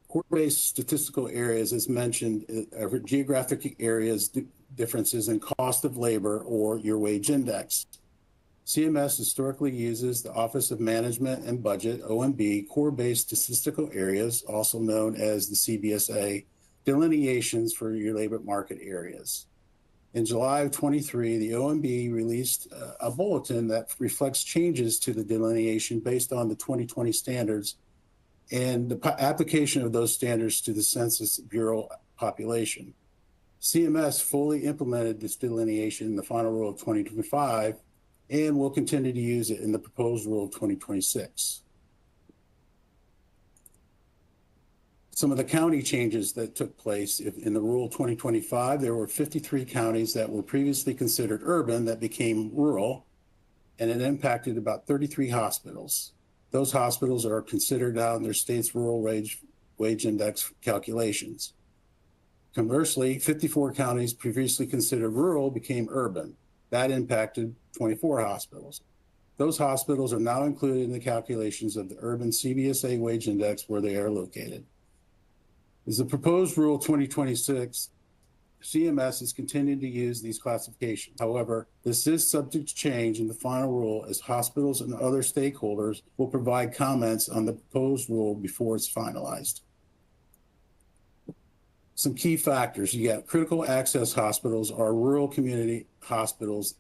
Core-based statistical areas, as mentioned, are geographic areas differences in cost of labor or your wage index. CMS historically uses the Office of Management and Budget, OMB, core-based statistical areas, also known as the CBSA, delineations for your labor market areas. In July of 23, the OMB released a bulletin that reflects changes to the delineation based on the 2020 standards and the application of those standards to the Census Bureau population. CMS fully implemented this delineation in the final rule of 2025 and will continue to use it in the proposed rule of 2026. Some of the county changes that took place in the rule 2025, there were 53 counties that were previously considered urban that became rural, and it impacted about 33 hospitals. Those hospitals are considered now in their state's rural wage index calculations. Conversely, 54 counties previously considered rural became urban. That impacted 24 hospitals. Those hospitals are now included in the calculations of the urban CBSA wage index where they are located. As the proposed rule 2026, CMS is continuing to use these classifications. However, this is subject to change in the final rule as hospitals and other stakeholders will provide comments on the proposed rule before it's finalized. Some key factors, you got critical access hospitals are rural community hospitals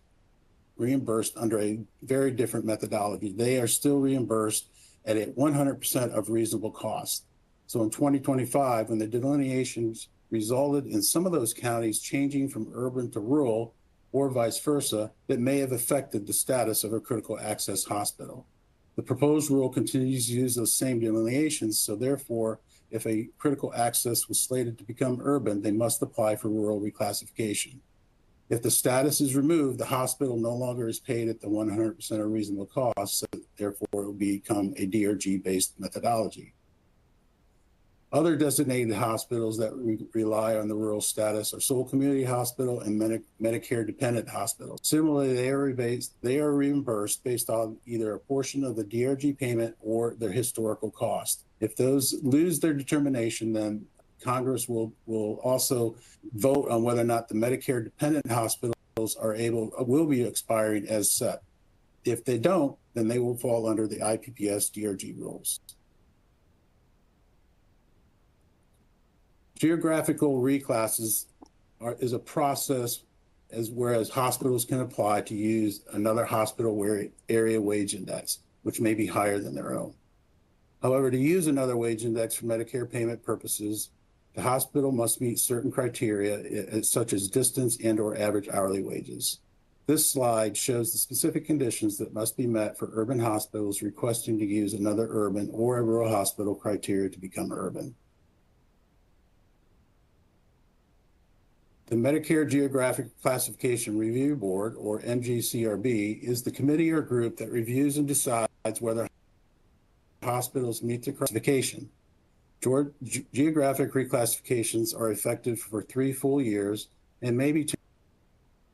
reimbursed under a very different methodology. They are still reimbursed at a 100% of reasonable cost. So in 2025, when the delineations resulted in some of those counties changing from urban to rural or vice versa, that may have affected the status of a critical access hospital. The proposed rule continues to use those same delineations, so therefore, if a critical access was slated to become urban, they must apply for rural reclassification. If the status is removed, the hospital no longer is paid at the 100% of reasonable cost, so therefore it will become a DRG-based methodology. Other designated hospitals that rely on the rural status are sole community hospital and Medicare dependent hospitals. Similarly, they are reimbursed based on either a portion of the DRG payment or their historical cost. If those lose their determination, then Congress will also vote on whether or not the Medicare dependent hospitals will be expiring as set. If they don't, then they will fall under the IPPS DRG rules. Geographical reclasses is a process whereas hospitals can apply to use another hospital area wage index, which may be higher than their own. However, to use another wage index for Medicare payment purposes, the hospital must meet certain criteria such as distance and/or average hourly wages. This slide shows the specific conditions that must be met for urban hospitals requesting to use another urban or a rural hospital criteria to become urban. The Medicare Geographic Classification Review Board, or MGCRB, is the committee or group that reviews and decides whether hospitals meet the classification. Geographic reclassifications are effective for 3 full years and may be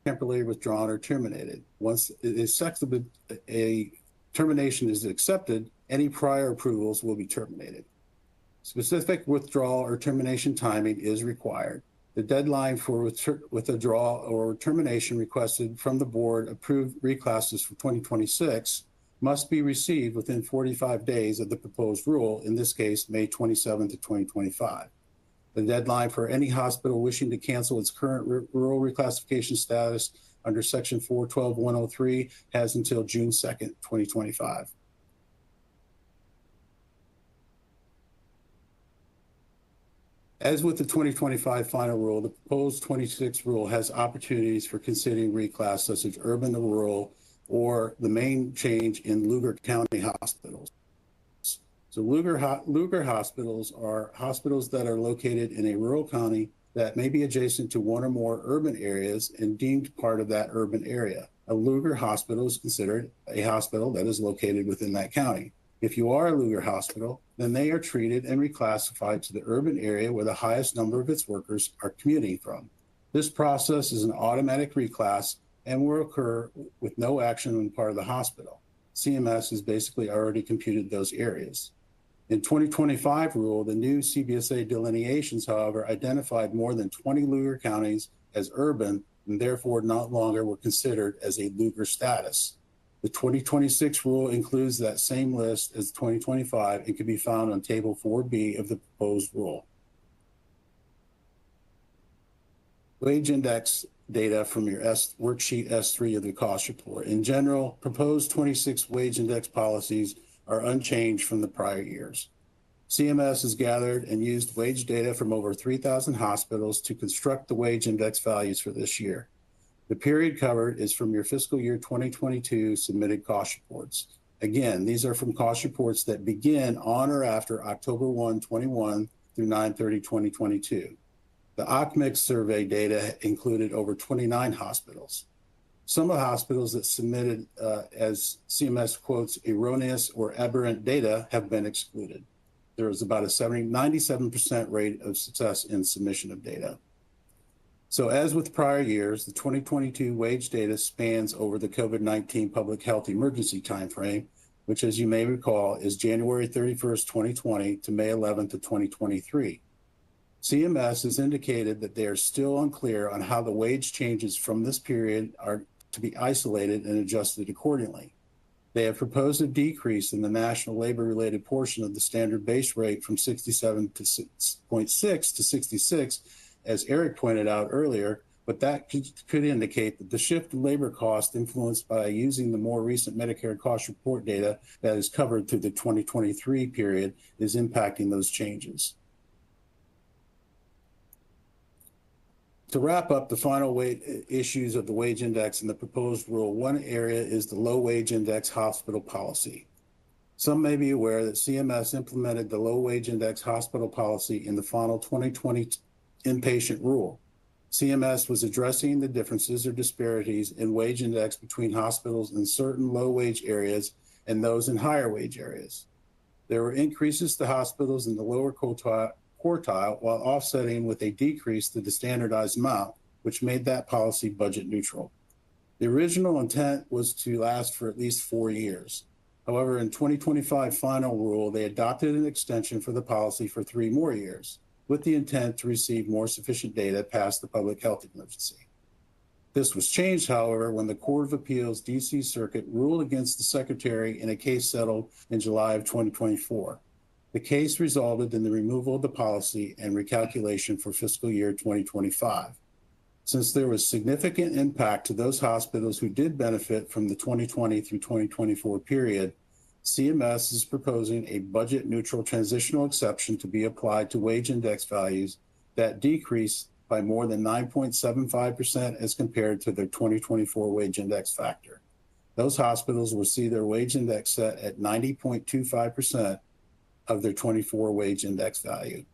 temporarily withdrawn or terminated. Once a termination is accepted, any prior approvals will be terminated. Specific withdrawal or termination timing is required. The deadline for withdrawal or termination requested from the board approved reclasses for 2026 must be received within 45 days of the proposed rule, in this case, May 27th of 2025. The deadline for any hospital wishing to cancel its current rural reclassification status under Section 412.103 has until June 2nd, 2025. As with the 2025 final rule, the proposed 26 rule has opportunities for considering reclass such as urban to rural or the main change in Lugar County hospitals. So Lugar hospitals are hospitals that are located in a rural county that may be adjacent to one or more urban areas and deemed part of that urban area. A Lugar hospital is considered a hospital that is located within that county. If you are a Lugar hospital, then they are treated and reclassified to the urban area where the highest number of its workers are commuting from. This process is an automatic reclass and will occur with no action on the part of the hospital. CMS has basically already computed those areas. In 2025 rule, the new CBSA delineations, however, identified more than 20 Lugar counties as urban and therefore not longer were considered as a Lugar status. The 2026 rule includes that same list as 2025 and can be found on Table 4B of the proposed rule. Wage index data from your worksheet S3 of the cost report. In general, proposed 26 wage index policies are unchanged from the prior years. CMS has gathered and used wage data from over 3,000 hospitals to construct the wage index values for this year. The period covered is from your fiscal year 2022 submitted cost reports. Again, these are from cost reports that begin on or after October 1, 21 through 9/30/2022. The OCMIC survey data included over 29 hospitals. Some of the hospitals that submitted, as CMS quotes, erroneous or aberrant data have been excluded. There is about a 97% rate of success in submission of data. So as with prior years, the 2022 wage data spans over the COVID-19 public health emergency timeframe, which, as you may recall, is January 31st, 2020 to May 11th of 2023. CMS has indicated that they are still unclear on how the wage changes from this period are to be isolated and adjusted accordingly. They have proposed a decrease in the national labor-related portion of the standard base rate from 67.6 to 66, as Eric pointed out earlier, but that could indicate that the shift in labor cost influenced by using the more recent Medicare cost report data that is covered through the 2023 period is impacting those changes. To wrap up the final issues of the wage index and the proposed rule, one area is the low wage index hospital policy. Some may be aware that CMS implemented the low wage index hospital policy in the final 2020 inpatient rule. CMS was addressing the differences or disparities in wage index between hospitals in certain low wage areas and those in higher wage areas. There were increases to hospitals in the lower quartile while offsetting with a decrease to the standardized amount, which made that policy budget neutral. The original intent was to last for at least 4 years. However, in 2025 final rule, they adopted an extension for the policy for 3 more years, with the intent to receive more sufficient data past the public health emergency. This was changed, however, when the Court of Appeals DC Circuit ruled against the Secretary in a case settled in July of 2024. The case resulted in the removal of the policy and recalculation for fiscal year 2025. Since there was significant impact to those hospitals who did benefit from the 2020 through 2024 period, CMS is proposing a budget neutral transitional exception to be applied to wage index values that decrease by more than 9.75% as compared to their 2024 wage index factor. Those hospitals will see their wage index set at 90.25% of their 24 wage index value.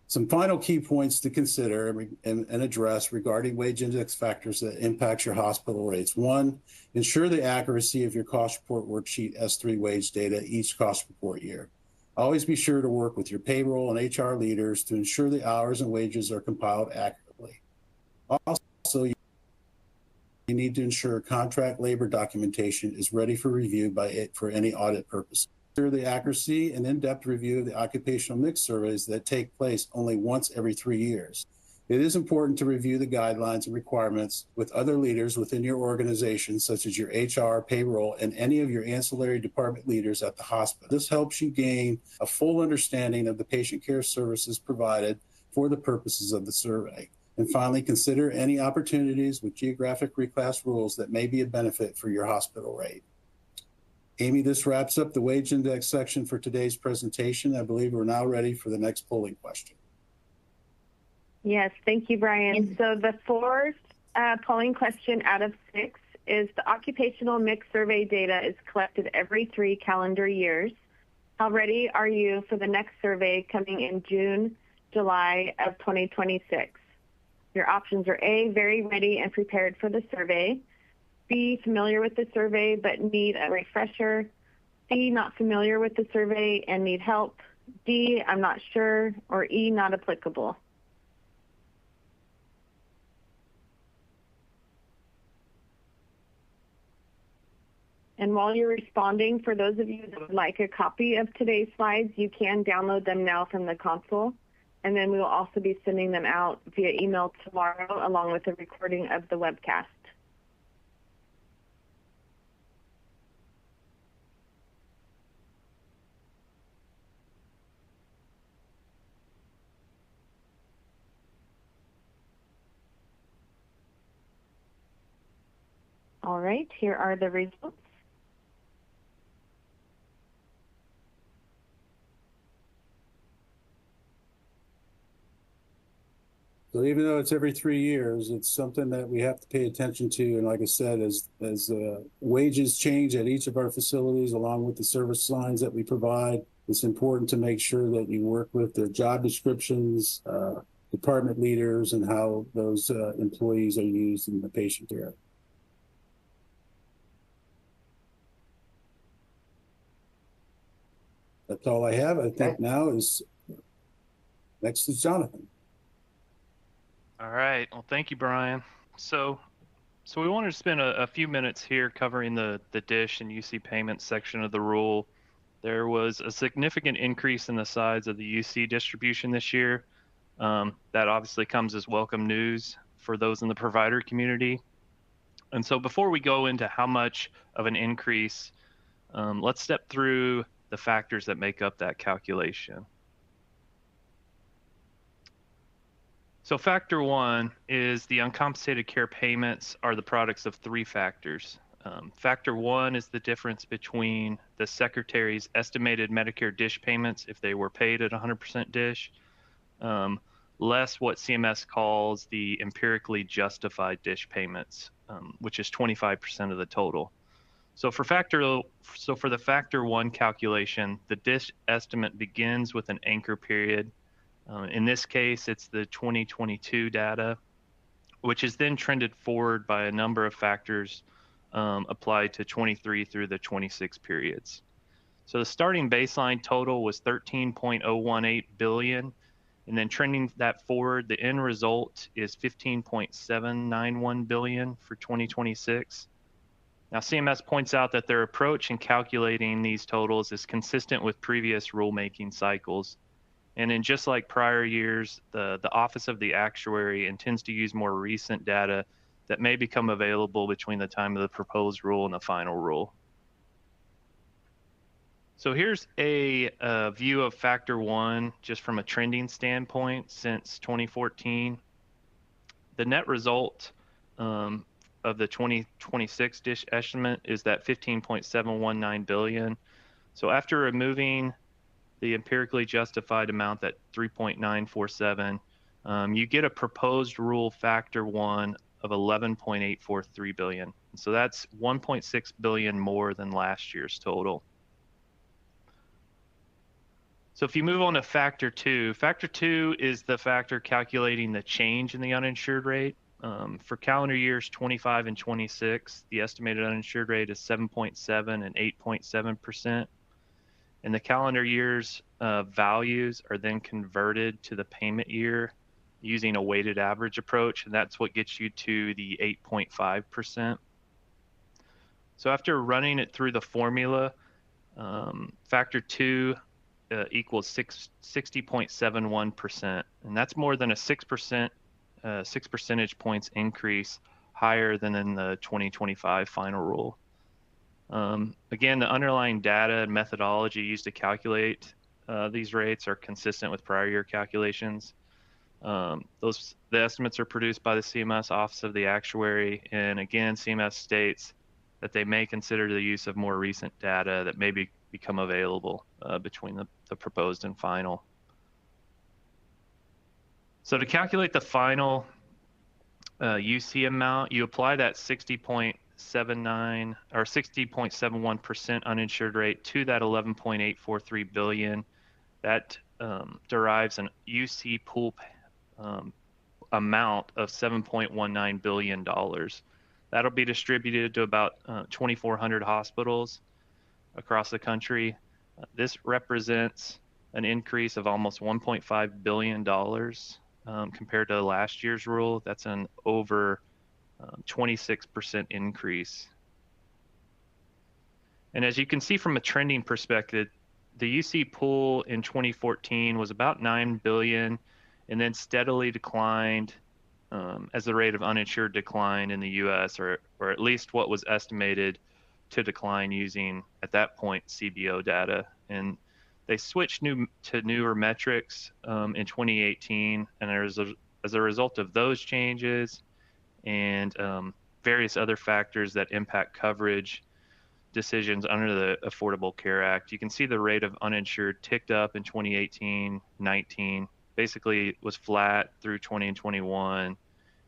Some final key points to consider and address regarding wage index factors that impact your hospital rates. 1, ensure the accuracy of your cost report worksheet S3 wage data each cost report year. Always be sure to work with your payroll and HR leaders to ensure the hours and wages are compiled accurately. Also, you need to ensure contract labor documentation is ready for review for any audit purpose. Ensure the accuracy and in-depth review of the occupational mix surveys that take place only once every 3 years. It is important to review the guidelines and requirements with other leaders within your organization, such as your HR, payroll, and any of your ancillary department leaders at the hospital. This helps you gain a full understanding of the patient care services provided for the purposes of the survey. And finally, consider any opportunities with geographic reclass rules that may be a benefit for your hospital rate. Amy, this wraps up the wage index section for today's presentation. I believe we're now ready for the next polling question. Yes, thank you, Brian. So the fourth polling question out of 6 is the occupational mix survey data is collected every 3 calendar years. How ready are you for the next survey coming in June, July of 2026? Your options are A, very ready and prepared for the survey. B, familiar with the survey but need a refresher. C, not familiar with the survey and need help. D, I'm not sure. Or E, not applicable. And while you're responding, for those of you that would like a copy of today's slides, you can download them now from the console. And then we will also be sending them out via email tomorrow, along with a recording of the webcast. All right, here are the results. So even though it's every 3 years, it's something that we have to pay attention to. And like I said, as wages change at each of our facilities, along with the service lines that we provide, it's important to make sure that you work with their job descriptions, department leaders, and how those employees are used in the patient care. That's all I have. I think now is next is Jonathan. All right. Well, thank you, Brian. So we wanted to spend a few minutes here covering the DISH and UC payments section of the rule. There was a significant increase in the size of the UC distribution this year. That obviously comes as welcome news for those in the provider community. And so before we go into how much of an increase, let's step through the factors that make up that calculation. So factor 1 is the uncompensated care payments are the products of 3 factors. Factor 1 is the difference between the Secretary's estimated Medicare DISH payments if they were paid at 100% DISH, less what CMS calls the empirically justified DISH payments, which is 25% of the total. So for the factor 1 calculation, the DISH estimate begins with an anchor period. In this case, it's the 2022 data, which is then trended forward by a number of factors applied to 23 through the 26 periods. So the starting baseline total was 13.018 billion, and then trending that forward, the end result is 15.791 billion for 2026. Now, CMS points out that their approach in calculating these totals is consistent with previous rulemaking cycles. And in just like prior years, the Office of the Actuary intends to use more recent data that may become available between the time of the proposed rule and the final rule. So here's a view of factor one, just from a trending standpoint since 2014. The net result of the 2026 DISH estimate is that 15.719 billion. So after removing the empirically justified amount, that 3.947, you get a proposed rule factor one of 11.843 billion. So that's 1.6 billion more than last year's total. So if you move on to factor two is the factor calculating the change in the uninsured rate. For calendar years 25 and 26, the estimated uninsured rate is 7.7 and 8.7%. And the calendar year's values are then converted to the payment year using a weighted average approach, and that's what gets you to the 8.5%. So after running it through the formula, factor two equals 60.71%, and that's more than a 6 percentage points increase higher than in the 2025 final rule. Again, the underlying data and methodology used to calculate these rates are consistent with prior year calculations. The estimates are produced by the CMS Office of the Actuary, and again, CMS states that they may consider the use of more recent data that may become available between the proposed and final. So to calculate the final UC amount, you apply that 60.79 or 60.71% uninsured rate to that 11.843 billion. That derives an UC pool amount of $7.19 billion. That'll be distributed to about 2,400 hospitals across the country. This represents an increase of almost $1.5 billion compared to last year's rule. That's an over 26% increase. And as you can see from a trending perspective, the UC pool in 2014 was about $9 billion and then steadily declined as the rate of uninsured decline in the US, or at least what was estimated to decline using, at that point, CBO data. And they switched to newer metrics in 2018, and as a result of those changes and various other factors that impact coverage decisions under the Affordable Care Act, you can see the rate of uninsured ticked up in 2018, 19, basically was flat through 20 and 21,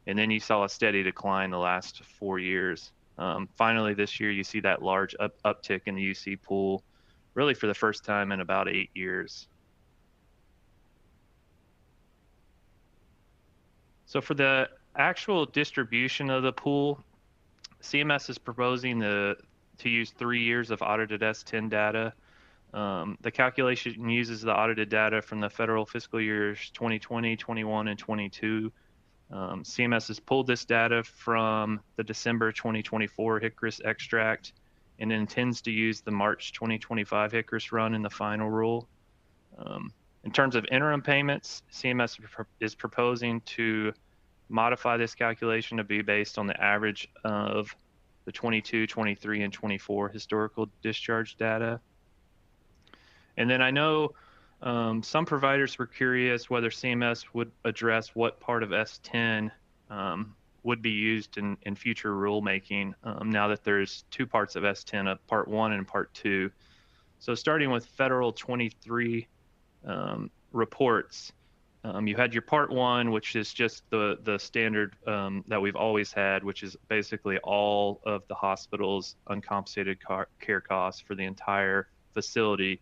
and then you saw a steady decline the last 4 years. Finally, this year, you see that large uptick in the UC pool, really for the first time in about 8 years. So for the actual distribution of the pool, CMS is proposing to use 3 years of audited S10 data. The calculation uses the audited data from the federal fiscal years 2020, 21, and 22. CMS has pulled this data from the December 2024 HCRIS extract and intends to use the March 2025 HCRIS run in the final rule. In terms of interim payments, CMS is proposing to modify this calculation to be based on the average of the 22, 23, and 24 historical discharge data. And then I know some providers were curious whether CMS would address what part of S10 would be used in future rulemaking now that there's two parts of S10, part 1 and part 2. So starting with federal 23 reports, you had your part 1, which is just the standard that we've always had, which is basically all of the hospital's uncompensated care costs for the entire facility.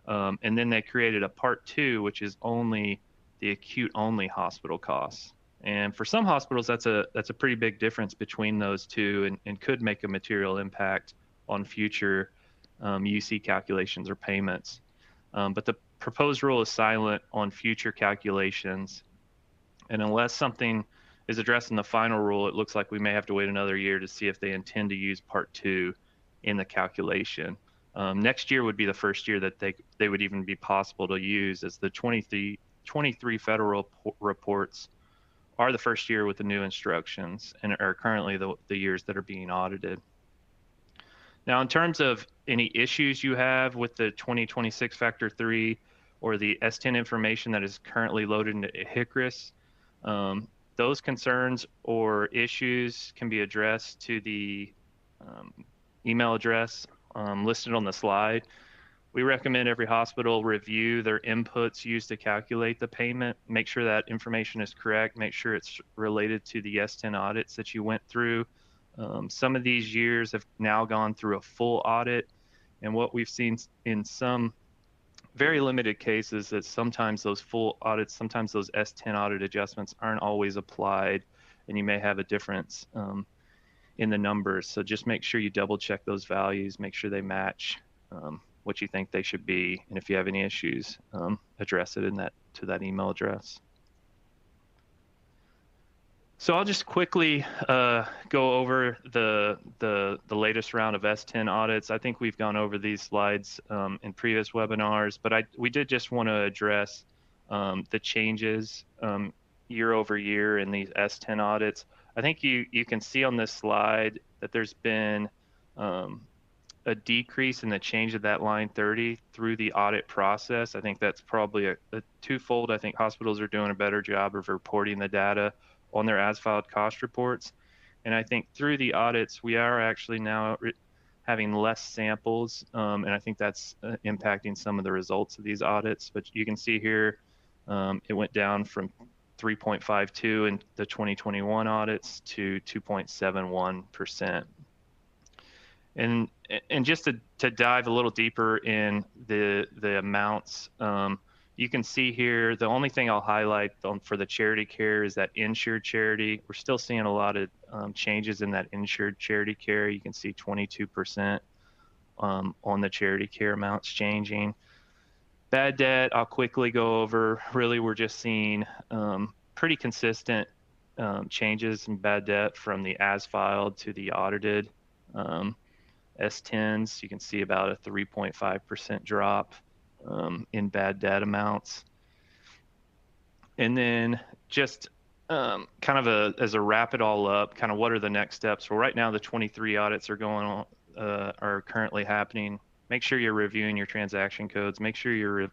And then they created a part 2, which is only the acute only hospital costs. And for some hospitals, that's a pretty big difference between those two and could make a material impact on future UC calculations or payments. But the proposed rule is silent on future calculations. And unless something is addressed in the final rule, it looks like we may have to wait another year to see if they intend to use Part 2 in the calculation. Next year would be the first year that they would even be possible to use, as the 23 federal reports are the first year with the new instructions and are currently the years that are being audited. Now, in terms of any issues you have with the 2026 Factor 3 or the S10 information that is currently loaded into HICRIS, those concerns or issues can be addressed to the email address listed on the slide. We recommend every hospital review their inputs used to calculate the payment, make sure that information is correct, make sure it's related to the S10 audits that you went through. Some of these years have now gone through a full audit, and what we've seen in some very limited cases that sometimes those full audits, sometimes those S10 audit adjustments aren't always applied, and you may have a difference in the numbers. So just make sure you double check those values, make sure they match what you think they should be, and if you have any issues, address it to that email address. So I'll just quickly go over the latest round of S10 audits. I think we've gone over these slides in previous webinars, but we did just want to address the changes year over year in these S10 audits. I think you can see on this slide that there's been a decrease in the change of that line 30 through the audit process. I think that's probably a twofold. I think hospitals are doing a better job of reporting the data on their as-filed cost reports. And I think through the audits, we are actually now having less samples, and I think that's impacting some of the results of these audits. But you can see here, it went down from 3.52 in the 2021 audits to 2.71%. And just to dive a little deeper in the amounts, you can see here, the only thing I'll highlight for the charity care is that insured charity. We're still seeing a lot of changes in that insured charity care. You can see 22% on the charity care amounts changing. Bad debt, I'll quickly go over. Really, we're just seeing pretty consistent changes in bad debt from the as filed to the audited S10s. You can see about a 3.5% drop in bad debt amounts. And then just kind of as a wrap it all up, kind of what are the next steps? Well, right now the 23 audits are going on, are currently happening. Make sure you're reviewing your transaction codes. Make sure you're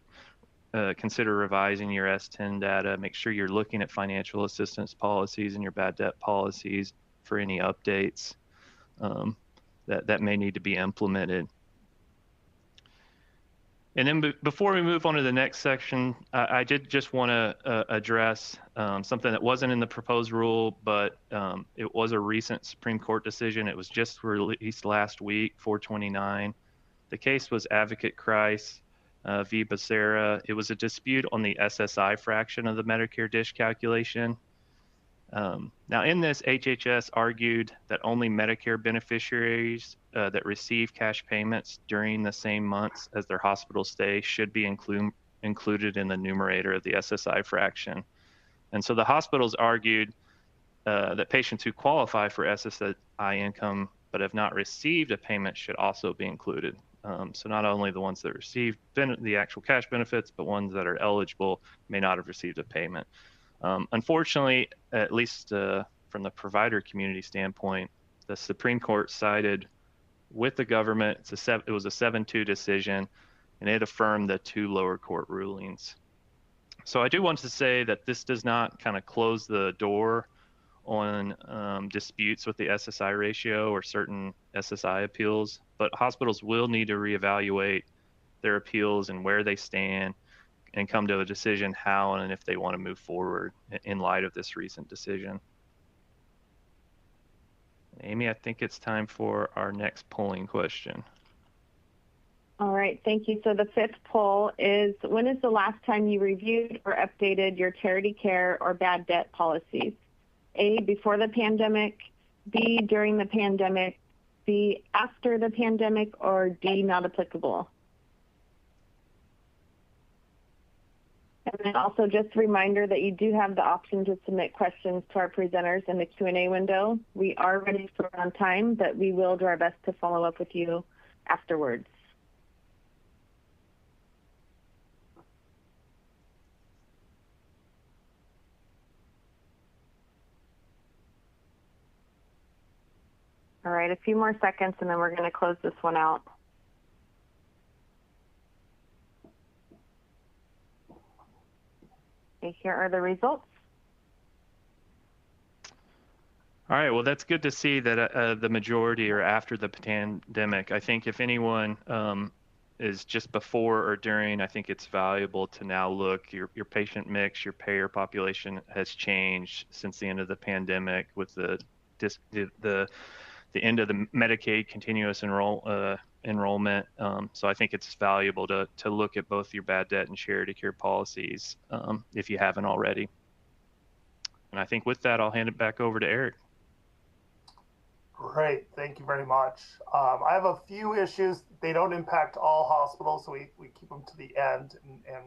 consider revising your S10 data. Make sure you're looking at financial assistance policies and your bad debt policies for any updates that may need to be implemented. And then before we move on to the next section, I did just want to address something that wasn't in the proposed rule, but it was a recent Supreme Court decision. It was just released last week, 429. The case was Advocate Christ v. Becerra. It was a dispute on the SSI fraction of the Medicare DSH calculation. Now in this, HHS argued that only Medicare beneficiaries that receive cash payments during the same months as their hospital stay should be included in the numerator of the SSI fraction. And so the hospitals argued that patients who qualify for SSI income but have not received a payment should also be included. So not only the ones that receive the actual cash benefits, but ones that are eligible may not have received a payment. Unfortunately, at least from the provider community standpoint, the Supreme Court sided with the government. It was a 7-2 decision, and it affirmed the 2 lower court rulings. So I do want to say that this does not kind of close the door on disputes with the SSI ratio or certain SSI appeals, but hospitals will need to reevaluate their appeals and where they stand and come to a decision how and if they want to move forward in light of this recent decision. Amy, I think it's time for our next polling question. All right, thank you. So the 5th poll is, when is the last time you reviewed or updated your charity care or bad debt policies? A, before the pandemic, B, during the pandemic, C, after the pandemic, or D, not applicable? And then also just a reminder that you do have the option to submit questions to our presenters in the Q&A window. We are running short on time, but we will do our best to follow up with you afterwards. All right, a few more seconds and then we're going to close this one out. Okay, here are the results. All right, well, that's good to see that the majority are after the pandemic. I think if anyone is just before or during, I think it's valuable to now look, your patient mix, your payer population has changed since the end of the pandemic with the end of the Medicaid continuous enrollment. So I think it's valuable to look at both your bad debt and charity care policies if you haven't already. And I think with that, I'll hand it back over to Eric. Great, thank you very much. I have a few issues. They don't impact all hospitals, so we keep them to the end and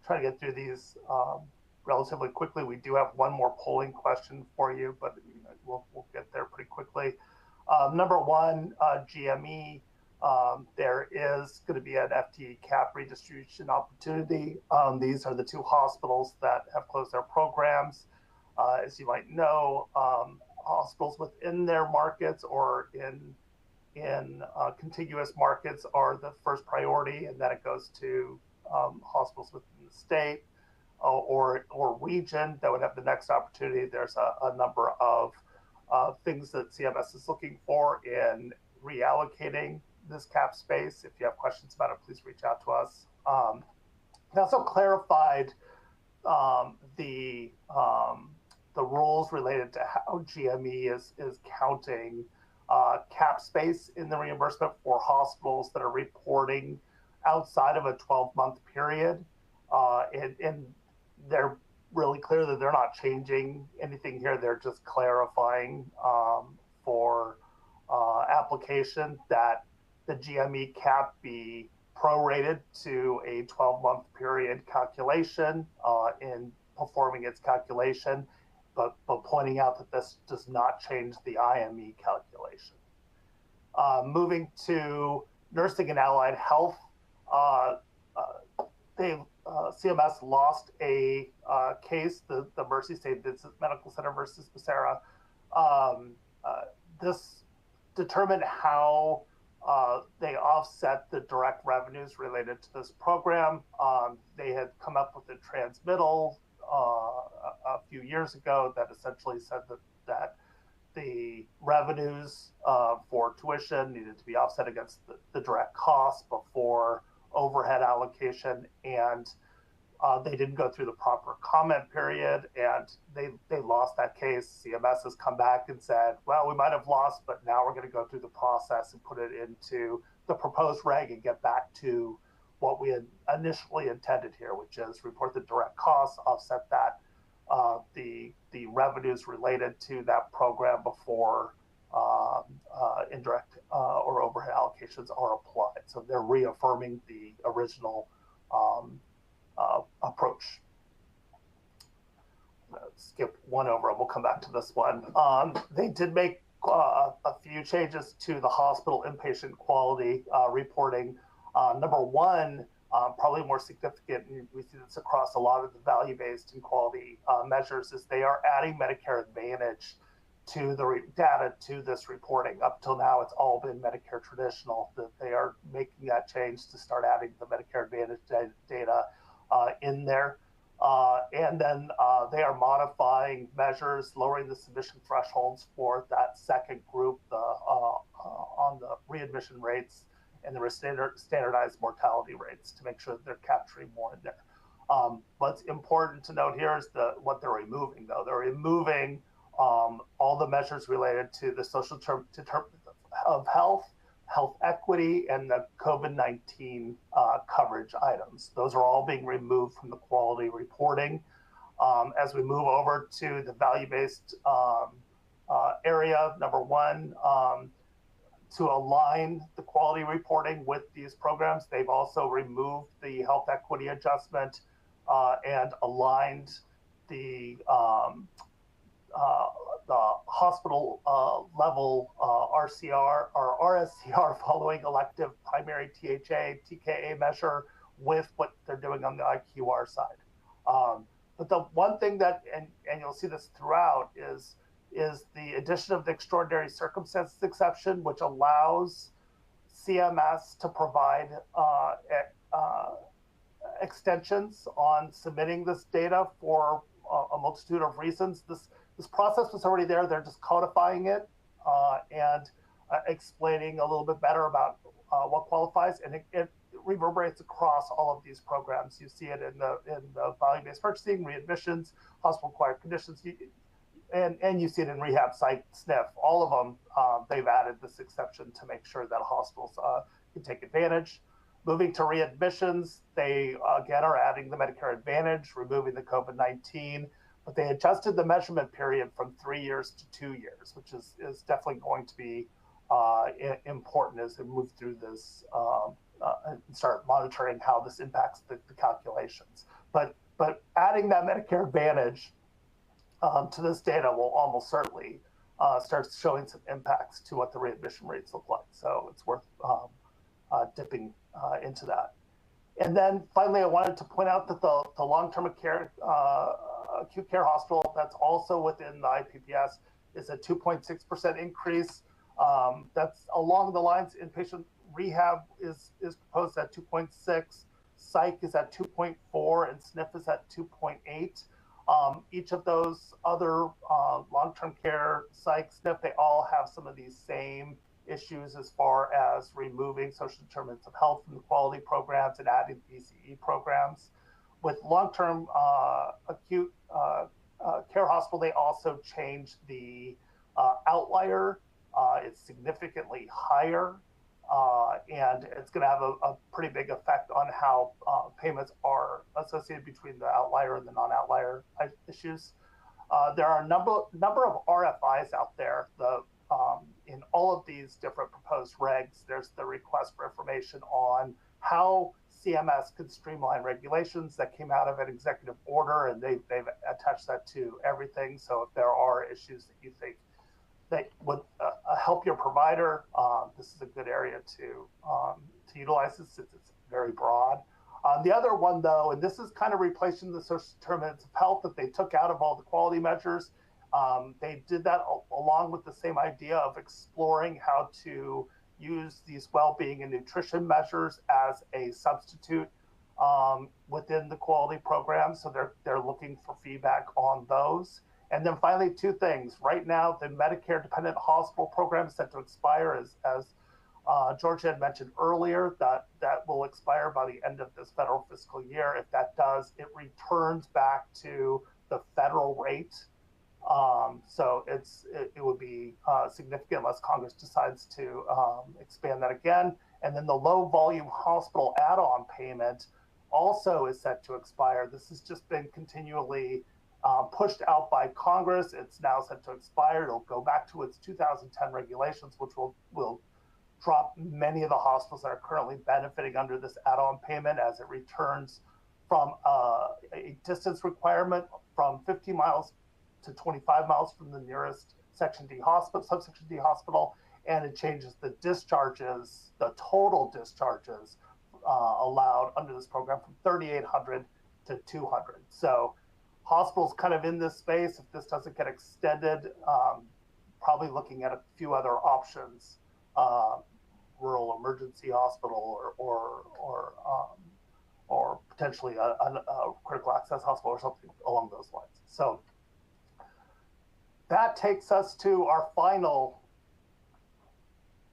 try to get through these relatively quickly. We do have one more polling question for you, but we'll get there pretty quickly. Number one, GME. There is going to be an FTE cap redistribution opportunity. These are the two hospitals that have closed their programs. As you might know, hospitals within their markets or in contiguous markets are the first priority, and then it goes to hospitals within the state or region that would have the next opportunity. There's a number of things that CMS is looking for in reallocating this cap space. If you have questions about it, please reach out to us. They also clarified the rules related to how GME is counting cap space in the reimbursement for hospitals that are reporting outside of a 12-month period. And they're really clear that they're not changing anything here. They're just clarifying for application that the GME cap be prorated to a 12-month period calculation in performing its calculation, but pointing out that this does not change the IME calculation. Moving to nursing and allied health, CMS lost a case, the Mercy St. Vincent Medical Center versus Becerra. This determined how they offset the direct revenues related to this program. They had come up with a transmittal a few years ago that essentially said that the revenues for tuition needed to be offset against the direct costs before overhead allocation, and they didn't go through the proper comment period, and they lost that case. CMS has come back and said, well, we might have lost, but now we're going to go through the process and put it into the proposed reg and get back to what we had initially intended here, which is report the direct costs, offset that the revenues related to that program before indirect or overhead allocations are applied. So they're reaffirming the original approach. Skip one over and we'll come back to this one. They did make a few changes to the hospital inpatient quality reporting. Number one, probably more significant, and we see this across a lot of the value-based and quality measures, is they are adding Medicare Advantage to the data to this reporting. Up till now, it's all been Medicare traditional. That they are making that change to start adding the Medicare Advantage data in there. And then they are modifying measures, lowering the submission thresholds for that second group on the readmission rates and the standardized mortality rates to make sure that they're capturing more in there. What's important to note here is what they're removing, though. They're removing all the measures related to the social determinants of health equity, and the COVID-19 coverage items. Those are all being removed from the quality reporting. As we move over to the value-based area, number one, to align the quality reporting with these programs. They've also removed the health equity adjustment and aligned the hospital level RCR or RSCR following elective primary THA, TKA measure with what they're doing on the IQR side. But the one thing that, and you'll see this throughout, is the addition of the extraordinary circumstances exception, which allows CMS to provide extensions on submitting this data for a multitude of reasons. This process was already there. They're just codifying it and explaining a little bit better about what qualifies, and it reverberates across all of these programs. You see it in the volume-based purchasing, readmissions, hospital-acquired conditions, and you see it in rehab, psych, SNF. All of them, they've added this exception to make sure that hospitals can take advantage. Moving to readmissions, they again are adding the Medicare Advantage, removing the COVID-19, but they adjusted the measurement period from 3 years to 2 years, which is definitely going to be important as we move through this and start monitoring how this impacts the calculations. But adding that Medicare Advantage to this data will almost certainly start showing some impacts to what the readmission rates look like. So it's worth dipping into that. And then finally, I wanted to point out that the long-term care, acute care hospital that's also within the IPPS is a 2.6% increase. That's along the lines. Inpatient rehab is proposed at 2.6, psych is at 2.4, and SNF is at 2.8. Each of those other long-term care, psych, SNF, they all have some of these same issues as far as removing social determinants of health from the quality programs and adding BCE programs. With long-term acute care hospital, they also changed the outlier. It's significantly higher, and it's going to have a pretty big effect on how payments are associated between the outlier and the non-outlier issues. There are a number of RFIs out there. In all of these different proposed regs, there's the request for information on how CMS could streamline regulations that came out of an executive order, and they've attached that to everything. So if there are issues that you think that would help your provider, this is a good area to utilize this since it's very broad. The other one, though, and this is kind of replacing the social determinants of health that they took out of all the quality measures. They did that along with the same idea of exploring how to use these well-being and nutrition measures as a substitute within the quality program. So they're looking for feedback on those. And then finally, two things. Right now, the Medicare Dependent Hospital Program is set to expire, as George had mentioned earlier, that will expire by the end of this federal fiscal year. If that does, it returns back to the federal rate. So it would be significant unless Congress decides to expand that again. And then the low volume hospital add-on payment also is set to expire. This has just been continually pushed out by Congress. It's now set to expire. It'll go back to its 2010 regulations, which will drop many of the hospitals that are currently benefiting under this add-on payment as it returns from a distance requirement from 50 miles to 25 miles from the nearest Section D hospital, subsection D hospital, and it changes the discharges, the total discharges allowed under this program from 3,800 to 200. So hospitals kind of in this space, if this doesn't get extended, probably looking at a few other options, rural emergency hospital or potentially a critical access hospital or something along those lines. So that takes us to our final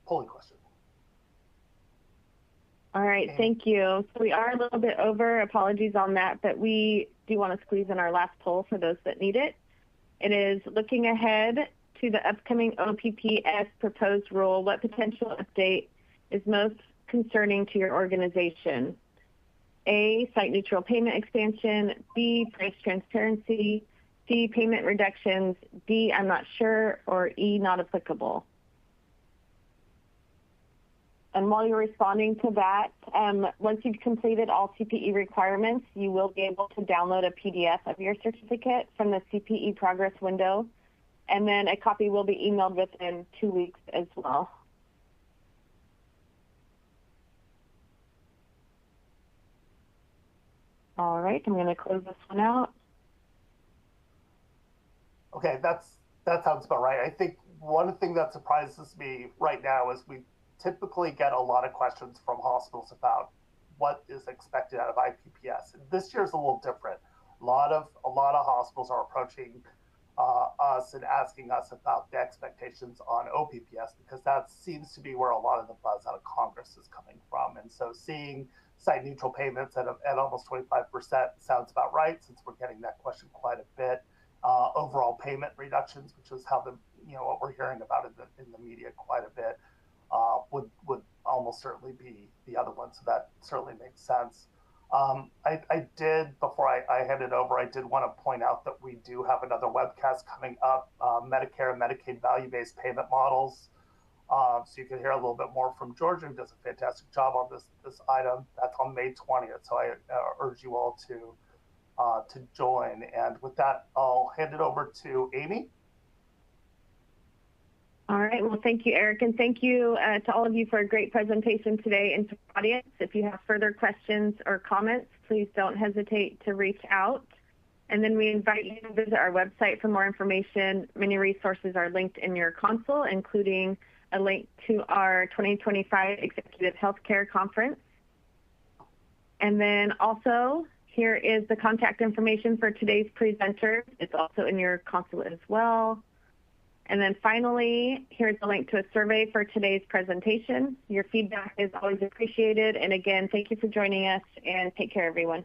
polling question. All right, thank you. So we are a little bit over, apologies on that, but we do want to squeeze in our last poll for those that need it. It is looking ahead to the upcoming OPPS proposed rule, what potential update is most concerning to your organization? A, site neutral payment expansion, B, price transparency, C, payment reductions, D, I'm not sure, or E, not applicable. And while you're responding to that, once you've completed all CPE requirements, you will be able to download a PDF of your certificate from the CPE progress window, and then a copy will be emailed within 2 weeks as well. All right, I'm going to close this one out. Okay, that sounds about right. I think one thing that surprises me right now is we typically get a lot of questions from hospitals about what is expected out of IPPS. And this year's a little different. A lot of hospitals are approaching us and asking us about the expectations on OPPS, because that seems to be where a lot of the buzz out of Congress is coming from. And so seeing site neutral payments at almost 25% sounds about right, since we're getting that question quite a bit. Overall payment reductions, which is how what we're hearing about in the media quite a bit, would almost certainly be the other one. So that certainly makes sense. I did, before I hand it over, I did want to point out that we do have another webcast coming up, Medicare and Medicaid value-based payment models. So you can hear a little bit more from Georgia, who does a fantastic job on this item. That's on May 20th. So I urge you all to join. And with that, I'll hand it over to Amy. All right, well, thank you, Eric, and thank you to all of you for a great presentation today. And to the audience, if you have further questions or comments, please don't hesitate to reach out. And then we invite you to visit our website for more information. Many resources are linked in your console, including a link to our 2025 Executive Healthcare Conference. And then also, here is the contact information for today's presenter. It's also in your console as well. And then finally, here's a link to a survey for today's presentation. Your feedback is always appreciated. And again, thank you for joining us, and take care, everyone.